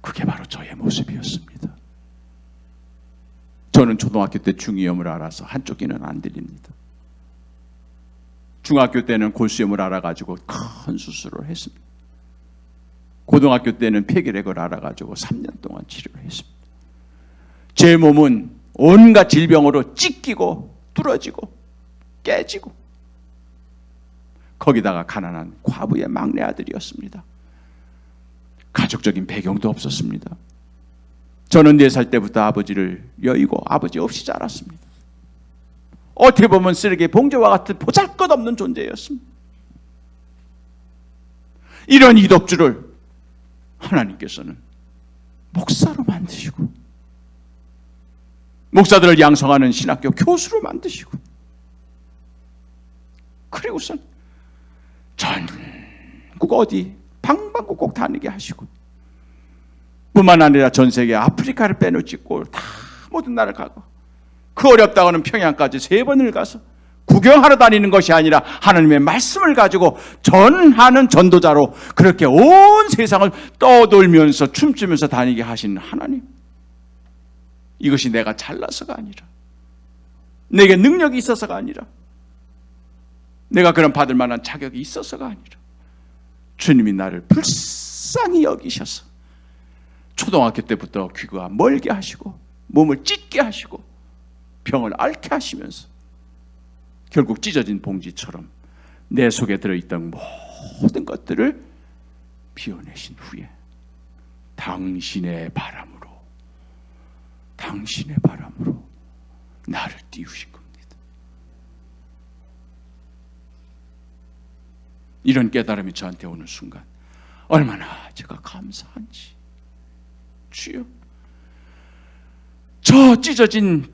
그게 바로 저의 모습이었습니다. 저는 초등학교 때 중이염을 알아서 한쪽 귀는 안 들립니다. 중학교 때는 골수염을 알아가지고 큰 수술을 했습니다. 고등학교 때는 폐결핵을 알아가지고 3년 동안 치료를 했습니다. 제 몸은 온갖 질병으로 찢기고 뚫어지고 깨지고, 거기다가 가난한 과부의 막내 아들이었습니다. 가족적인 배경도 없었습니다. 저는 4살 때부터 아버지를 여의고 아버지 없이 자랐습니다. 어떻게 보면 쓰레기 봉지와 같은 보잘것없는 존재였습니다. 이런 이덕주를 하나님께서는 목사로 만드시고 목사들을 양성하는 신학교 교수로 만드시고, 그리고선 전국 어디 방방곡곡 다니게 하시고, 뿐만 아니라 전 세계 아프리카를 빼놓고 다 모든 나라를 가고, 그 어렵다고는 평양까지 3번을 가서 구경하러 다니는 것이 아니라 하나님의 말씀을 가지고 전하는 전도자로 그렇게 온 세상을 떠돌면서 춤추면서 다니게 하시는 하나님, 이것이 내가 잘나서가 아니라, 내게 능력이 있어서가 아니라, 내가 그런 받을 만한 자격이 있어서가 아니라, 주님이 나를 불쌍히 여기셔서 초등학교 때부터 귀가 멀게 하시고 몸을 찢게 하시고 병을 앓게 하시면서 결국 찢어진 봉지처럼 내 속에 들어있던 모든 것들을 비워내신 후에 당신의 바람으로 나를 띄우신 겁니다. 이런 깨달음이 저한테 오는 순간 얼마나 제가 감사한지. 주여, 저 찢어진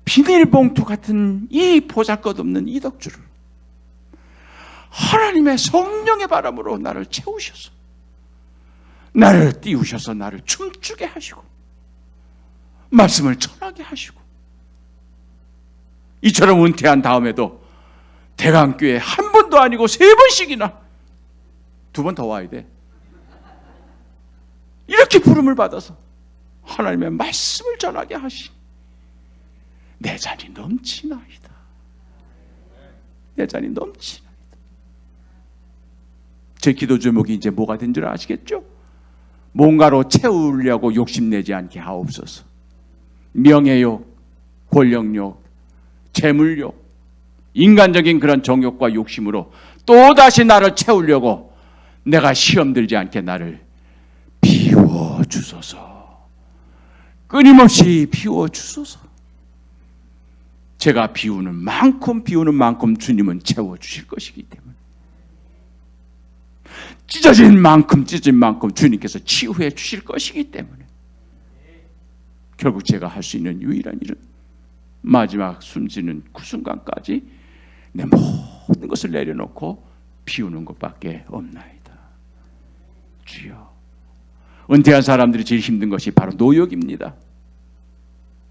비닐봉투 같은 이 보잘것없는 이덕주를 하나님의 성령의 바람으로 나를 채우셔서, 나를 띄우셔서 나를 춤추게 하시고 말씀을 전하게 하시고, 이처럼 은퇴한 다음에도 대강교회 한 번도 아니고 3번씩이나, 2번 더 와야 돼, 이렇게 부름을 받아서 하나님의 말씀을 전하게 하시니 내 잔이 넘치나이다. 내 잔이 넘치나이다. 제 기도 제목이 이제 뭐가 된 줄 아시겠죠? 뭔가로 채우려고 욕심내지 않게 하옵소서. 명예욕, 권력욕, 재물욕, 인간적인 그런 정욕과 욕심으로 또다시 나를 채우려고 내가 시험 들지 않게 나를 비워주소서. 끊임없이 비워 주소서. 제가 비우는 만큼 주님은 채워 주실 것이기 때문에, 찢어진 만큼 주님께서 치유해 주실 것이기 때문에, 결국 제가 할 수 있는 유일한 일은 마지막 숨지는 그 순간까지 내 모든 것을 내려놓고 비우는 것밖에 없나이다. 주여. 은퇴한 사람들이 제일 힘든 것이 바로 노역입니다.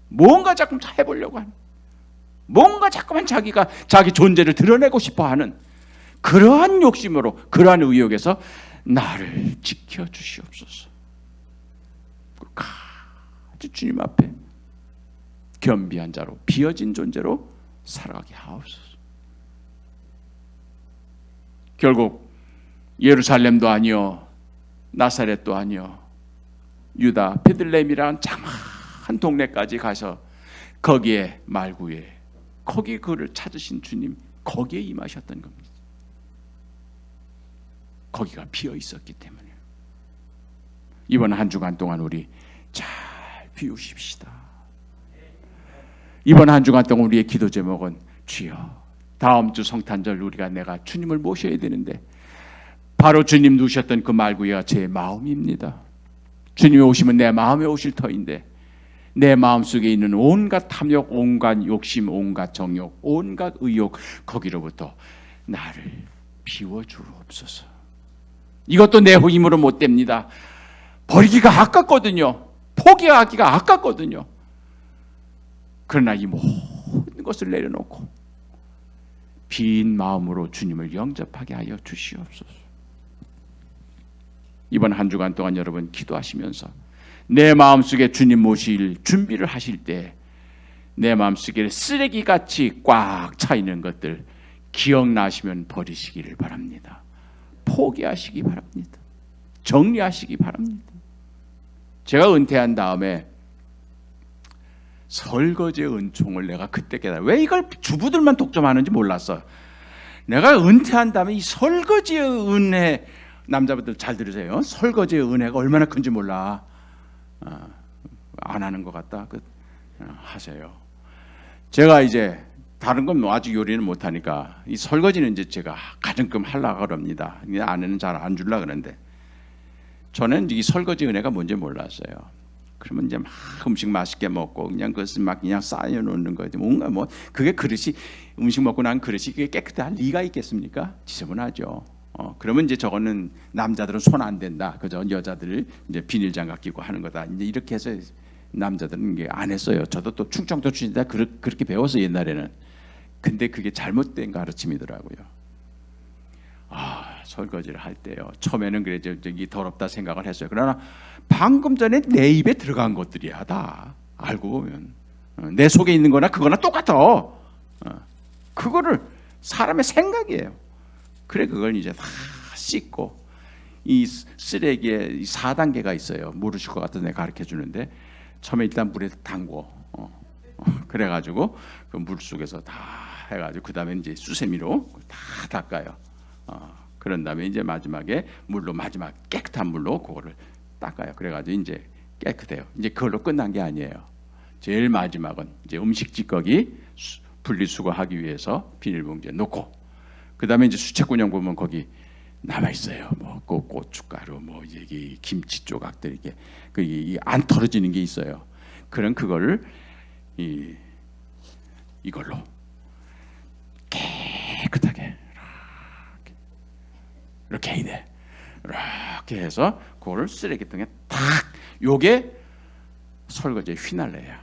뭔가 자꾸 해보려고 하는, 뭔가 자꾸만 자기가 자기 존재를 드러내고 싶어하는 그러한 욕심으로, 그러한 의욕에서 나를 지켜주시옵소서. 끝까지 주님 앞에 겸비한 자로, 비어진 존재로 살아가게 하옵소서. 결국 예루살렘도 아니요, 나사렛도 아니요, 유다 베들레헴이라는 자그마한 동네까지 가서 거기에 말구에, 거기 그를 찾으신 주님, 거기에 임하셨던 겁니다. 거기가 비어 있었기 때문에. 이번 한 주간 동안 우리 잘 비우십시다. 이번 한 주간 동안 우리의 기도 제목은, 주여, 다음 주 성탄절 내가 주님을 모셔야 되는데 바로 주님 누우셨던 그 말구가 제 마음입니다. 주님이 오시면 내 마음에 오실 터인데, 내 마음속에 있는 온갖 탐욕, 온갖 욕심, 온갖 정욕, 온갖 의욕, 거기로부터 나를 비워주옵소서. 이것도 내 힘으로 못 됩니다. 버리기가 아깝거든요. 포기하기가 아깝거든요. 그러나 이 모든 것을 내려놓고 빈 마음으로 주님을 영접하게 하여 주시옵소서. 이번 한 주간 동안 여러분 기도하시면서 내 마음속에 주님 모실 준비를 하실 때 내 마음속에 쓰레기같이 꽉 차 있는 것들 기억나시면 버리시기를 바랍니다. 포기하시기 바랍니다. 정리하시기 바랍니다. 제가 은퇴한 다음에 설거지의 은총을 내가 그때 깨달아. 왜 이걸 주부들만 독점하는지 몰랐어. 내가 은퇴한 다음에 이 설거지의 은혜, 남자분들 잘 들으세요. 설거지의 은혜가 얼마나 큰지 몰라. 안 하는 것 같다. 하세요. 제가 이제 다른 건 아직 요리는 못하니까 이 설거지는 이제 제가 가정금 하려고 그럽니다. 아내는 잘 안 주려고 그러는데, 저는 이 설거지 은혜가 뭔지 몰랐어요. 그러면 이제 막 음식 맛있게 먹고 그냥 그것을 막 그냥 쌓여 놓는 거지. 뭔가 뭐 그게 그릇이, 음식 먹고 난 그릇이 그게 깨끗할 리가 있겠습니까? 지저분하죠. 그러면 이제 저거는 남자들은 손 안 된다. 그죠? 여자들 이제 비닐 장갑 끼고 하는 거다. 이제 이렇게 해서 남자들은 이게 안 했어요. 저도 또 충청도 출신이다 그렇게 배웠어 옛날에는. 근데 그게 잘못된 가르침이더라고요. 설거지를 할 때요. 처음에는 그래 저기 더럽다 생각을 했어요. 그러나 방금 전에 내 입에 들어간 것들이야 다. 알고 보면 내 속에 있는 거나 그거나 똑같아. 그거를 사람의 생각이에요. 그래 그걸 이제 다 씻고, 이 쓰레기에 4단계가 있어요. 모르실 것 같은데 가르쳐 주는데, 처음에 일단 물에 담궈. 그래가지고 그 물 속에서 다 해가지고 그 다음에 이제 수세미로 다 닦아요. 그런 다음에 이제 마지막에 물로, 마지막 깨끗한 물로 그거를 닦아요. 그래가지고 이제 깨끗해요. 이제 그걸로 끝난 게 아니에요. 제일 마지막은 이제 음식 찌꺼기 분리수거하기 위해서 비닐봉지에 놓고, 그 다음에 이제 수채구녕 보면 거기 남아 있어요. 뭐 고춧가루, 뭐 이게 김치 조각들, 이게 그 안 털어지는 게 있어요. 그런 그거를 이걸로 깨끗하게 이렇게 해야 돼. 이렇게 해서 그거를 쓰레기통에 탁. 요게 설거지의 휘날레야.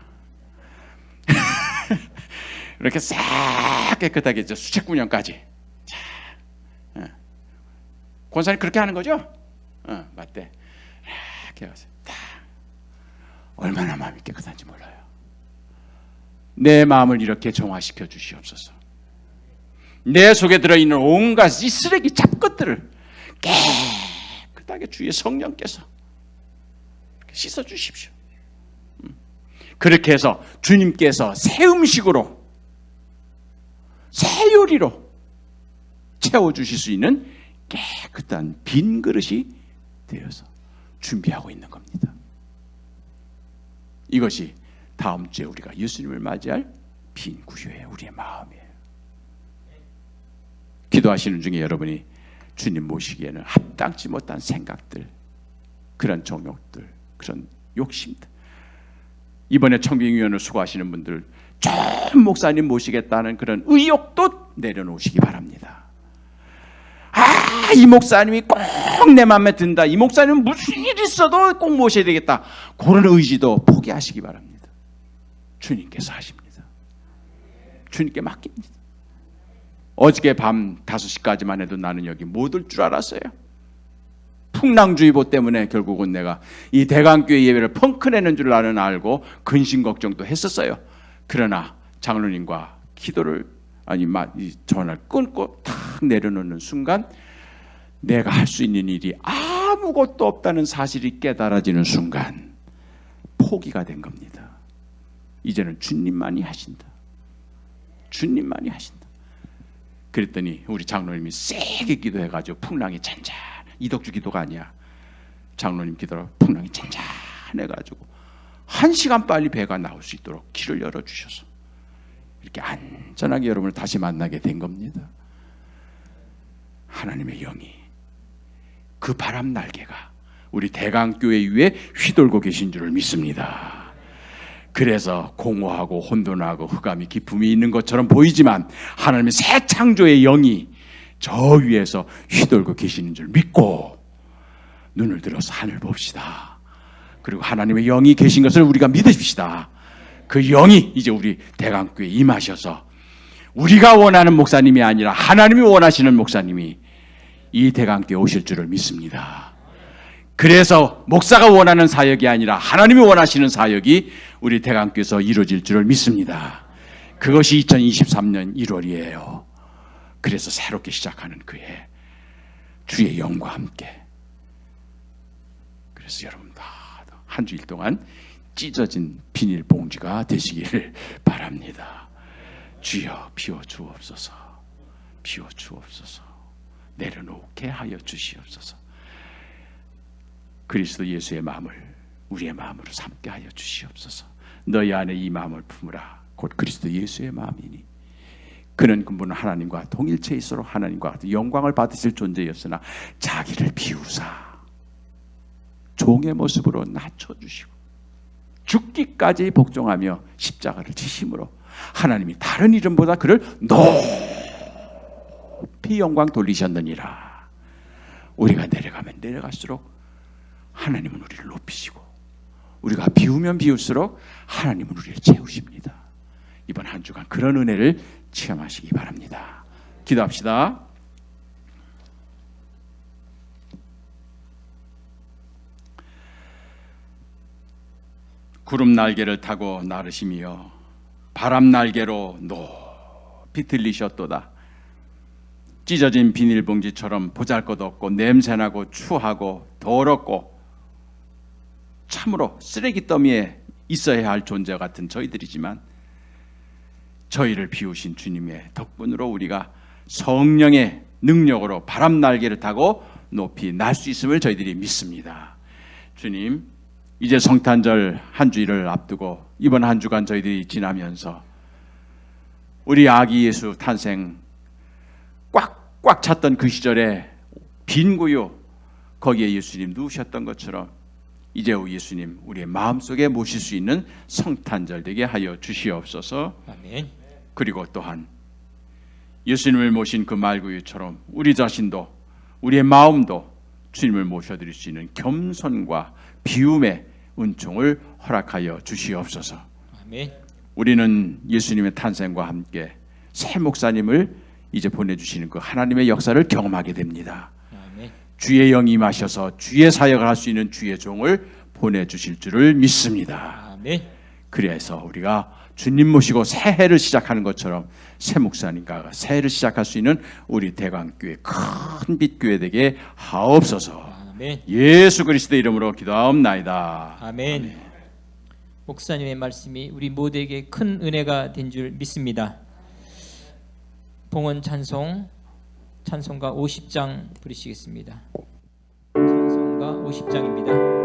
이렇게 싹 깨끗하게 수채구녕까지. 권사님 그렇게 하는 거죠? 맞대. 이렇게 해서 다. 얼마나 마음이 깨끗한지 몰라요. 내 마음을 이렇게 정화시켜 주시옵소서. 내 속에 들어있는 온갖 이 쓰레기 잡것들을 깨끗하게 주의 성령께서 씻어 주십시오. 그렇게 해서 주님께서 새 음식으로, 새 요리로 채워주실 수 있는 깨끗한 빈 그릇이 되어서 준비하고 있는 겁니다. 이것이 다음 주에 우리가 예수님을 맞이할 빈 구유예요. 우리의 마음이에요. 기도하시는 중에 여러분이 주님 모시기에는 합당치 못한 생각들, 그런 정욕들, 그런 욕심들, 이번에 청빙위원을 수고하시는 분들 전 목사님 모시겠다는 그런 의욕도 내려놓으시기 바랍니다. 이 목사님이 꼭 내 마음에 든다, 이 목사님은 무슨 일 있어도 꼭 모셔야 되겠다, 그런 의지도 포기하시기 바랍니다. 주님께서 하십니다. 주님께 맡깁니다. 어저께 밤 5시까지만 해도 나는 여기 못 올 줄 알았어요. 풍랑주의보 때문에 결국은 내가 이 대강교회 예배를 펑크내는 줄 나는 알고 근심 걱정도 했었어요. 그러나 장로님과 기도를 전화를 끊고 탁 내려놓는 순간 내가 할 수 있는 일이 아무것도 없다는 사실이 깨달아지는 순간 포기가 된 겁니다. 이제는 주님만이 하신다. 주님만이 하신다. 그랬더니 우리 장로님이 세게 기도해가지고 풍랑이 잔잔, 이덕주 기도가 아니야, 장로님 기도로 풍랑이 잔잔해가지고 1시간 빨리 배가 나올 수 있도록 길을 열어주셔서 이렇게 안전하게 여러분을 다시 만나게 된 겁니다. 하나님의 영이 그 바람 날개가 우리 대강교회 위에 휘돌고 계신 줄을 믿습니다. 그래서 공허하고 혼돈하고 흑암이 기품이 있는 것처럼 보이지만 하나님의 새 창조의 영이 저 위에서 휘돌고 계시는 줄 믿고 눈을 들어서 하늘 봅시다. 그리고 하나님의 영이 계신 것을 우리가 믿으십시다. 그 영이 이제 우리 대강교회에 임하셔서 우리가 원하는 목사님이 아니라 하나님이 원하시는 목사님이 이 대강교회에 오실 줄을 믿습니다. 그래서 목사가 원하는 사역이 아니라 하나님이 원하시는 사역이 우리 대강교회에서 이루어질 줄을 믿습니다. 그것이 2023년 1월이에요. 그래서 새롭게 시작하는 그해 주의 영과 함께, 그래서 여러분 다 한 주일 동안 찢어진 비닐봉지가 되시기를 바랍니다. 주여 비워주옵소서, 비워주옵소서, 내려놓게 하여 주시옵소서. 그리스도 예수의 마음을 우리의 마음으로 삼게 하여 주시옵소서. 너희 안에 이 마음을 품으라. 곧 그리스도 예수의 마음이니 그는 근본 하나님과 동일체에 있어 하나님과 같은 영광을 받으실 존재였으나 자기를 비우사 종의 모습으로 낮춰주시고 죽기까지 복종하며 십자가를 지심으로 하나님이 다른 이름보다 그를 높이 영광 돌리셨느니라. 우리가 내려가면 내려갈수록 하나님은 우리를 높이시고 우리가 비우면 비울수록 하나님은 우리를 채우십니다. 이번 한 주간 그런 은혜를 체험하시기 바랍니다. 기도합시다. 구름 날개를 타고 나르시며 바람 날개로 높이 들리셨도다. 찢어진 비닐봉지처럼 보잘것없고 냄새나고 추하고 더럽고 참으로 쓰레기 더미에 있어야 할 존재 같은 저희들이지만 저희를 비우신 주님의 덕분으로 우리가 성령의 능력으로 바람 날개를 타고 높이 날 수 있음을 저희들이 믿습니다. 주님, 이제 성탄절 한 주일을 앞두고 이번 한 주간 저희들이 지나면서 우리 아기 예수 탄생 꽉 찼던 그 시절에 빈 구유 거기에 예수님 누우셨던 것처럼 이제 예수님 우리의 마음속에 모실 수 있는 성탄절 되게 하여 주시옵소서.
아멘.
그리고 또한 예수님을 모신 그 말구유처럼 우리 자신도 우리의 마음도 주님을 모셔드릴 수 있는 겸손과 비움의 은총을 허락하여 주시옵소서.
아멘.
우리는 예수님의 탄생과 함께 새 목사님을 이제 보내주시는 그 하나님의 역사를 경험하게 됩니다.
아멘.
주의 영이 임하셔서 주의 사역을 할 수 있는 주의 종을 보내주실 줄을 믿습니다.
아멘.
그래서 우리가 주님 모시고 새 해를 시작하는 것처럼 새 목사님과 새 해를 시작할 수 있는 우리 대강교회 큰 빛교회 되게 하옵소서.
아멘.
예수 그리스도의 이름으로 기도하옵나이다.
아멘. 목사님의 말씀이 우리 모두에게 큰 은혜가 된 줄 믿습니다. 봉헌 찬송가 50장 부르시겠습니다. 찬송가 50장입니다.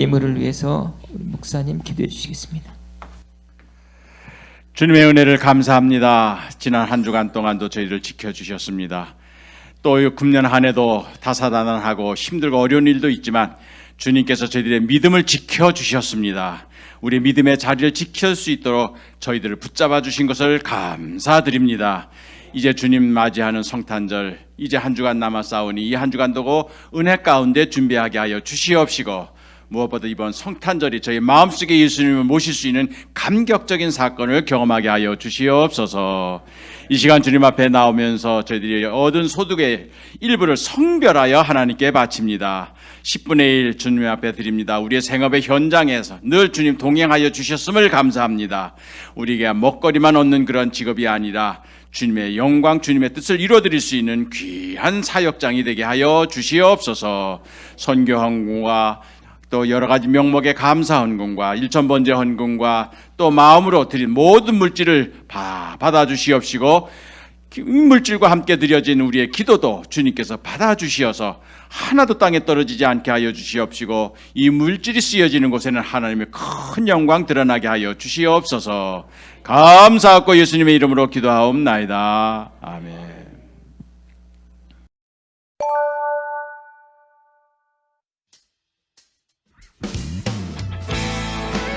예물을 위해서 우리 목사님 기도해 주시겠습니다.
주님의 은혜를 감사합니다. 지난 한 주간 동안도 저희를 지켜주셨습니다. 또 금년 한 해도 다사다난하고 힘들고 어려운 일도 있지만 주님께서 저희들의 믿음을 지켜주셨습니다. 우리 믿음의 자리를 지킬 수 있도록 저희들을 붙잡아 주신 것을 감사드립니다. 이제 주님 맞이하는 성탄절, 이제 한 주간 남았사오니 이 한 주간도 은혜 가운데 준비하게 하여 주시옵시고, 무엇보다 이번 성탄절이 저희 마음속에 예수님을 모실 수 있는 감격적인 사건을 경험하게 하여 주시옵소서. 이 시간 주님 앞에 나오면서 저희들이 얻은 소득의 일부를 성별하여 하나님께 바칩니다. 10분의 1 주님 앞에 드립니다. 우리의 생업의 현장에서 늘 주님 동행하여 주셨음을 감사합니다. 우리에게 먹거리만 얻는 그런 직업이 아니라 주님의 영광, 주님의 뜻을 이루어드릴 수 있는 귀한 사역장이 되게 하여 주시옵소서. 선교 헌금과 또 여러 가지 명목의 감사 헌금과 일천번제 헌금과 또 마음으로 드린 모든 물질을 받아주시옵시고, 물질과 함께 드려진 우리의 기도도 주님께서 받아주시어서 하나도 땅에 떨어지지 않게 하여 주시옵시고, 이 물질이 쓰여지는 곳에는 하나님의 큰 영광 드러나게 하여 주시옵소서. 감사하고 예수님의 이름으로 기도하옵나이다. 아멘.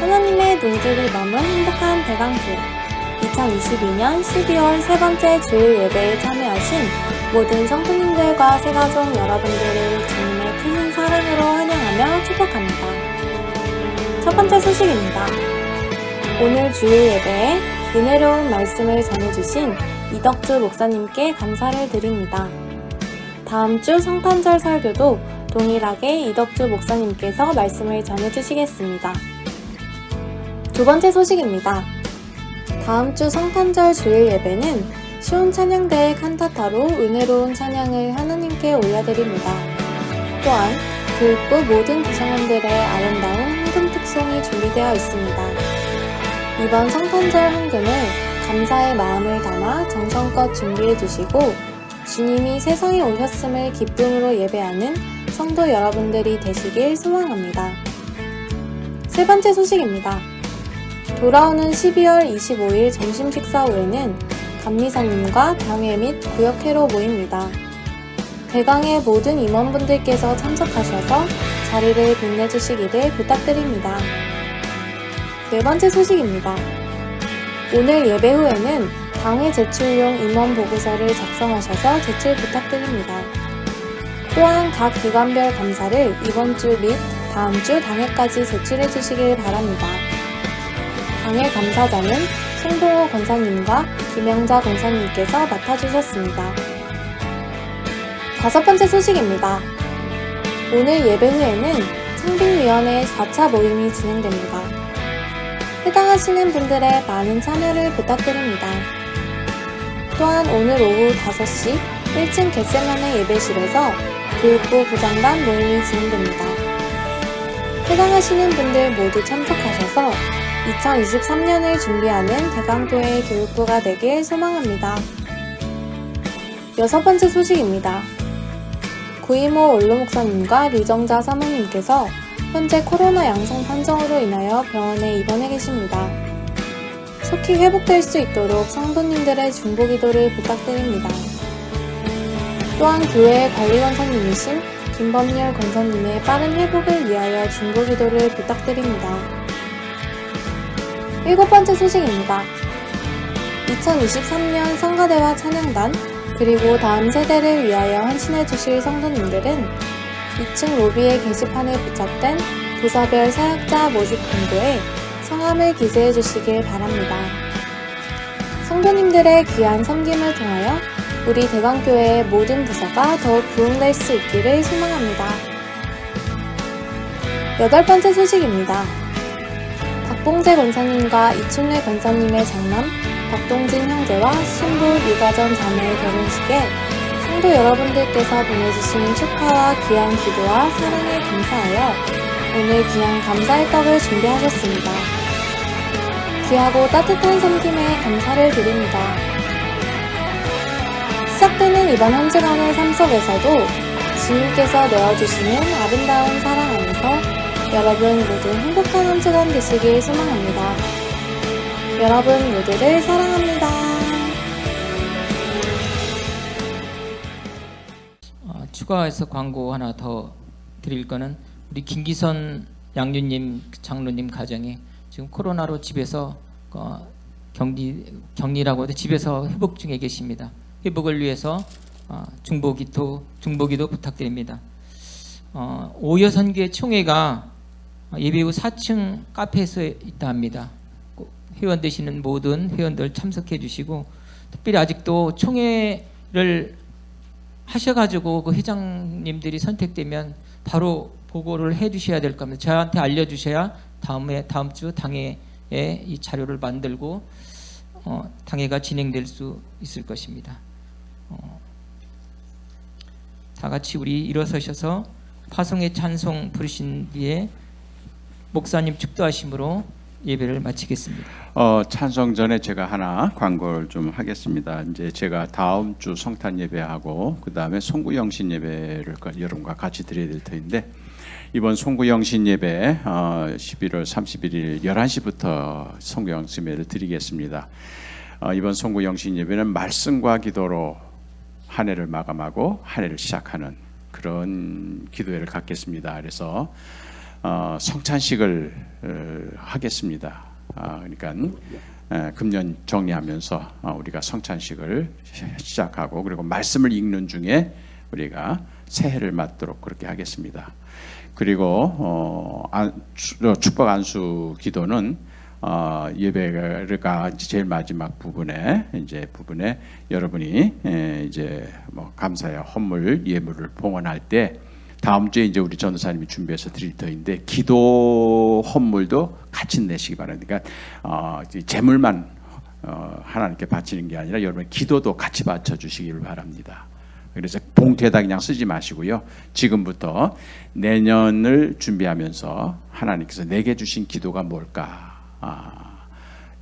하나님의 눈길이 넘은 행복한 대강교회 2022년 12월 세 번째 주일 예배에 참여하신 모든 성도님들과 새가족 여러분들을 주님의 크신 사랑으로 환영하며 축복합니다. 첫 번째 소식입니다. 오늘 주일 예배에 은혜로운 말씀을 전해주신 이덕주 목사님께 감사를 드립니다. 다음 주 성탄절 설교도 동일하게 이덕주 목사님께서 말씀을 전해주시겠습니다. 두 번째 소식입니다. 다음 주 성탄절 주일 예배는 시온 찬양대의 칸타타로 은혜로운 찬양을 하나님께 올려드립니다. 또한 교육부 모든 구성원들의 아름다운 헌금 특송이 준비되어 있습니다. 이번 성탄절 헌금을 감사의 마음을 담아 정성껏 준비해 주시고 주님이 세상에 오셨음을 기쁨으로 예배하는 성도 여러분들이 되시길 소망합니다. 세 번째 소식입니다. 돌아오는 12월 25일 점심 식사 후에는 감리사님과 당회 및 구역회로 모입니다. 대강의 모든 임원분들께서 참석하셔서 자리를 빛내주시기를 부탁드립니다. 네 번째 소식입니다. 오늘 예배 후에는 당회 제출용 임원 보고서를 작성하셔서 제출 부탁드립니다. 또한 각 기관별 감사를 이번 주 및 다음 주 당회까지 제출해 주시길 바랍니다. 당회 감사자는 송동호 권사님과 김영자 권사님께서 맡아주셨습니다. 다섯 번째 소식입니다. 오늘 예배 후에는 창빙위원회 4차 모임이 진행됩니다. 해당하시는 분들의 많은 참여를 부탁드립니다. 또한 오늘 오후 5시 1층 겟세마네 예배실에서 교육부 부장단 모임이 진행됩니다. 해당하시는 분들 모두 참석하셔서 2023년을 준비하는 대강교회 교육부가 되길 소망합니다. 여섯 번째 소식입니다. 구이모 원로 목사님과 류정자 사모님께서 현재 코로나 양성 판정으로 인하여 병원에 입원해 계십니다. 속히 회복될 수 있도록 성도님들의 중보기도를 부탁드립니다. 또한 교회의 관리권사님이신 김범열 권사님의 빠른 회복을 위하여 중보기도를 부탁드립니다. 일곱 번째 소식입니다. 2023년 성가대와 찬양단 그리고 다음 세대를 위하여 헌신해 주실 성도님들은 2층 로비의 게시판에 부착된 부서별 사역자 모집 공고에 성함을 기재해 주시길 바랍니다. 성도님들의 귀한 섬김을 통하여 우리 대강교회의 모든 부서가 더욱 부흥될 수 있기를 소망합니다. 여덟 번째 소식입니다. 박봉재 권사님과 이춘래 권사님의 장남 박동진 형제와 신부 유가전 자매의 결혼식에 성도 여러분들께서 보내주신 축하와 귀한 기도와 사랑에 감사하여 오늘 귀한 감사의 떡을 준비하셨습니다. 귀하고 따뜻한 섬김에 감사를 드립니다. 시작되는 이번 한 주간의 삶 속에서도 주님께서 내어주시는 아름다운 사랑 안에서 여러분 모두 행복한 한 주간 되시길 소망합니다. 여러분 모두를 사랑합니다.
추가해서 광고 하나 더 드릴 거는 우리 김기선 양류님 장로님 가정이 지금 코로나로 집에서 격리라고 해도 집에서 회복 중에 계십니다. 회복을 위해서 중보기도 부탁드립니다. 오여선교회 총회가 예배 후 4층 카페에서 있다 합니다. 꼭 회원 되시는 모든 회원들 참석해 주시고, 특별히 아직도 총회를 하셔가지고 그 회장님들이 선택되면 바로 보고를 해 주셔야 될 겁니다. 저한테 알려주셔야 다음 주 당회에 이 자료를 만들고 당회가 진행될 수 있을 것입니다. 다 같이 우리 일어서셔서 파송의 찬송 부르신 뒤에 목사님 축도하심으로 예배를 마치겠습니다.
찬송 전에 제가 하나 광고를 좀 하겠습니다. 이제 제가 다음 주 성탄 예배하고 그 다음에 송구영신 예배를 여러분과 같이 드려야 될 터인데, 이번 송구영신 예배 11월 31일 11시부터 송구영신 예배를 드리겠습니다. 이번 송구영신 예배는 말씀과 기도로 한 해를 마감하고 한 해를 시작하는 그런 기도회를 갖겠습니다. 그래서 성찬식을 하겠습니다. 그러니까 금년 정리하면서 우리가 성찬식을 시작하고, 그리고 말씀을 읽는 중에 우리가 새해를 맞도록 그렇게 하겠습니다. 그리고 축복 안수 기도는 예배가 제일 마지막 부분에 여러분이 이제 뭐 감사의 헌물 예물을 봉헌할 때 다음 주에 이제 우리 전도사님이 준비해서 드릴 터인데, 기도 헌물도 같이 내시기 바랍니다. 그러니까 재물만 하나님께 바치는 게 아니라 여러분 기도도 같이 바쳐 주시기를 바랍니다. 그래서 봉투에다 그냥 쓰지 마시고요. 지금부터 내년을 준비하면서 하나님께서 내게 주신 기도가 뭘까?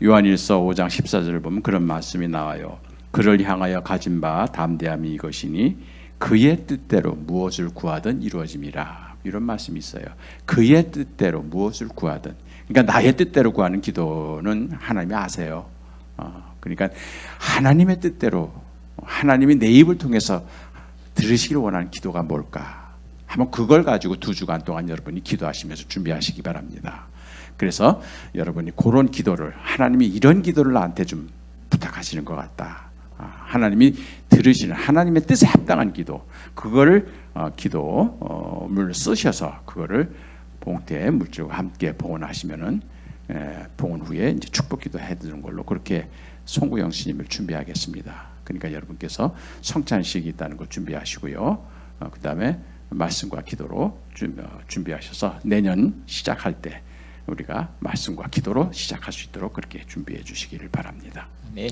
요한일서 5장 14절을 보면 그런 말씀이 나와요. 그를 향하여 가진 바 담대함이 이것이니 그의 뜻대로 무엇을 구하든 이루어짐이라. 이런 말씀이 있어요. 그의 뜻대로 무엇을 구하든. 그러니까 나의 뜻대로 구하는 기도는 하나님이 아세요. 그러니까 하나님의 뜻대로, 하나님이 내 입을 통해서 들으시길 원하는 기도가 뭘까? 한번 그걸 가지고 2주간 동안 여러분이 기도하시면서 준비하시기 바랍니다. 그래서 여러분이 그런 기도를, 하나님이 이런 기도를 나한테 좀 부탁하시는 것 같다, 하나님이 들으시는 하나님의 뜻에 합당한 기도, 그거를 기도문을 쓰셔서 그거를 봉투에 물질과 함께 봉헌하시면은 봉헌 후에 이제 축복기도 해드리는 걸로 그렇게 송구영신님을 준비하겠습니다. 그러니까 여러분께서 성찬식이 있다는 걸 준비하시고요. 그 다음에 말씀과 기도로 준비하셔서 내년 시작할 때 우리가 말씀과 기도로 시작할 수 있도록 그렇게 준비해 주시기를 바랍니다.
네.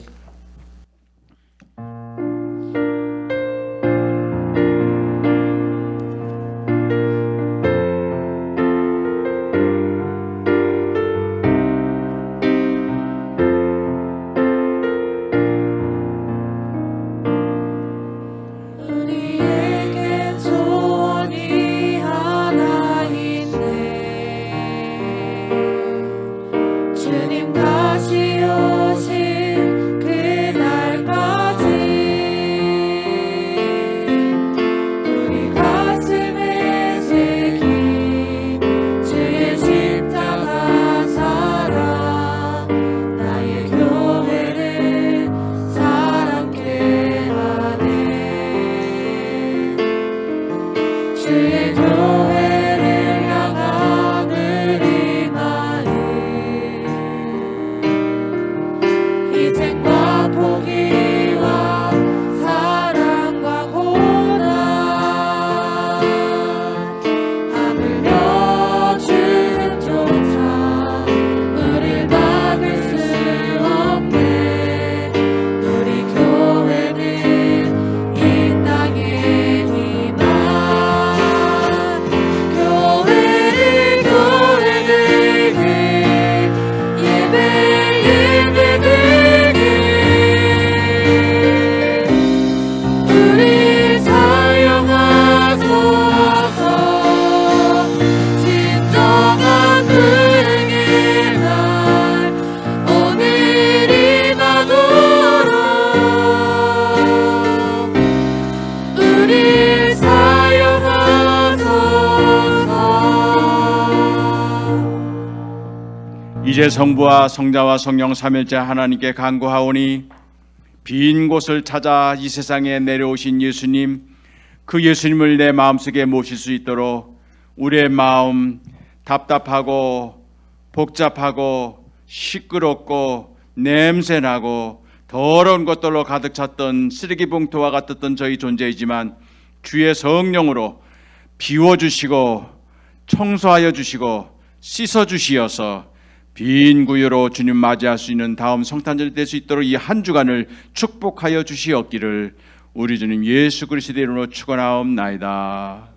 우리에게 소원이 하나 있네. 주님 다시 오실 그
이제 성부와 성자와 성령 삼일째 하나님께 간구하오니 빈 곳을 찾아 이 세상에 내려오신 예수님, 그 예수님을 내 마음속에 모실 수 있도록 우리의 마음 답답하고 복잡하고 시끄럽고 냄새나고 더러운 것들로 가득 찼던 쓰레기 봉투와 같았던 저희 존재이지만 주의 성령으로 비워주시고 청소하여 주시고 씻어주시어서 빈 구유로 주님 맞이할 수 있는 다음 성탄절이 될 수 있도록 이 한 주간을 축복하여 주시옵기를 우리 주님 예수 그리스도의 이름으로 축원하옵나이다.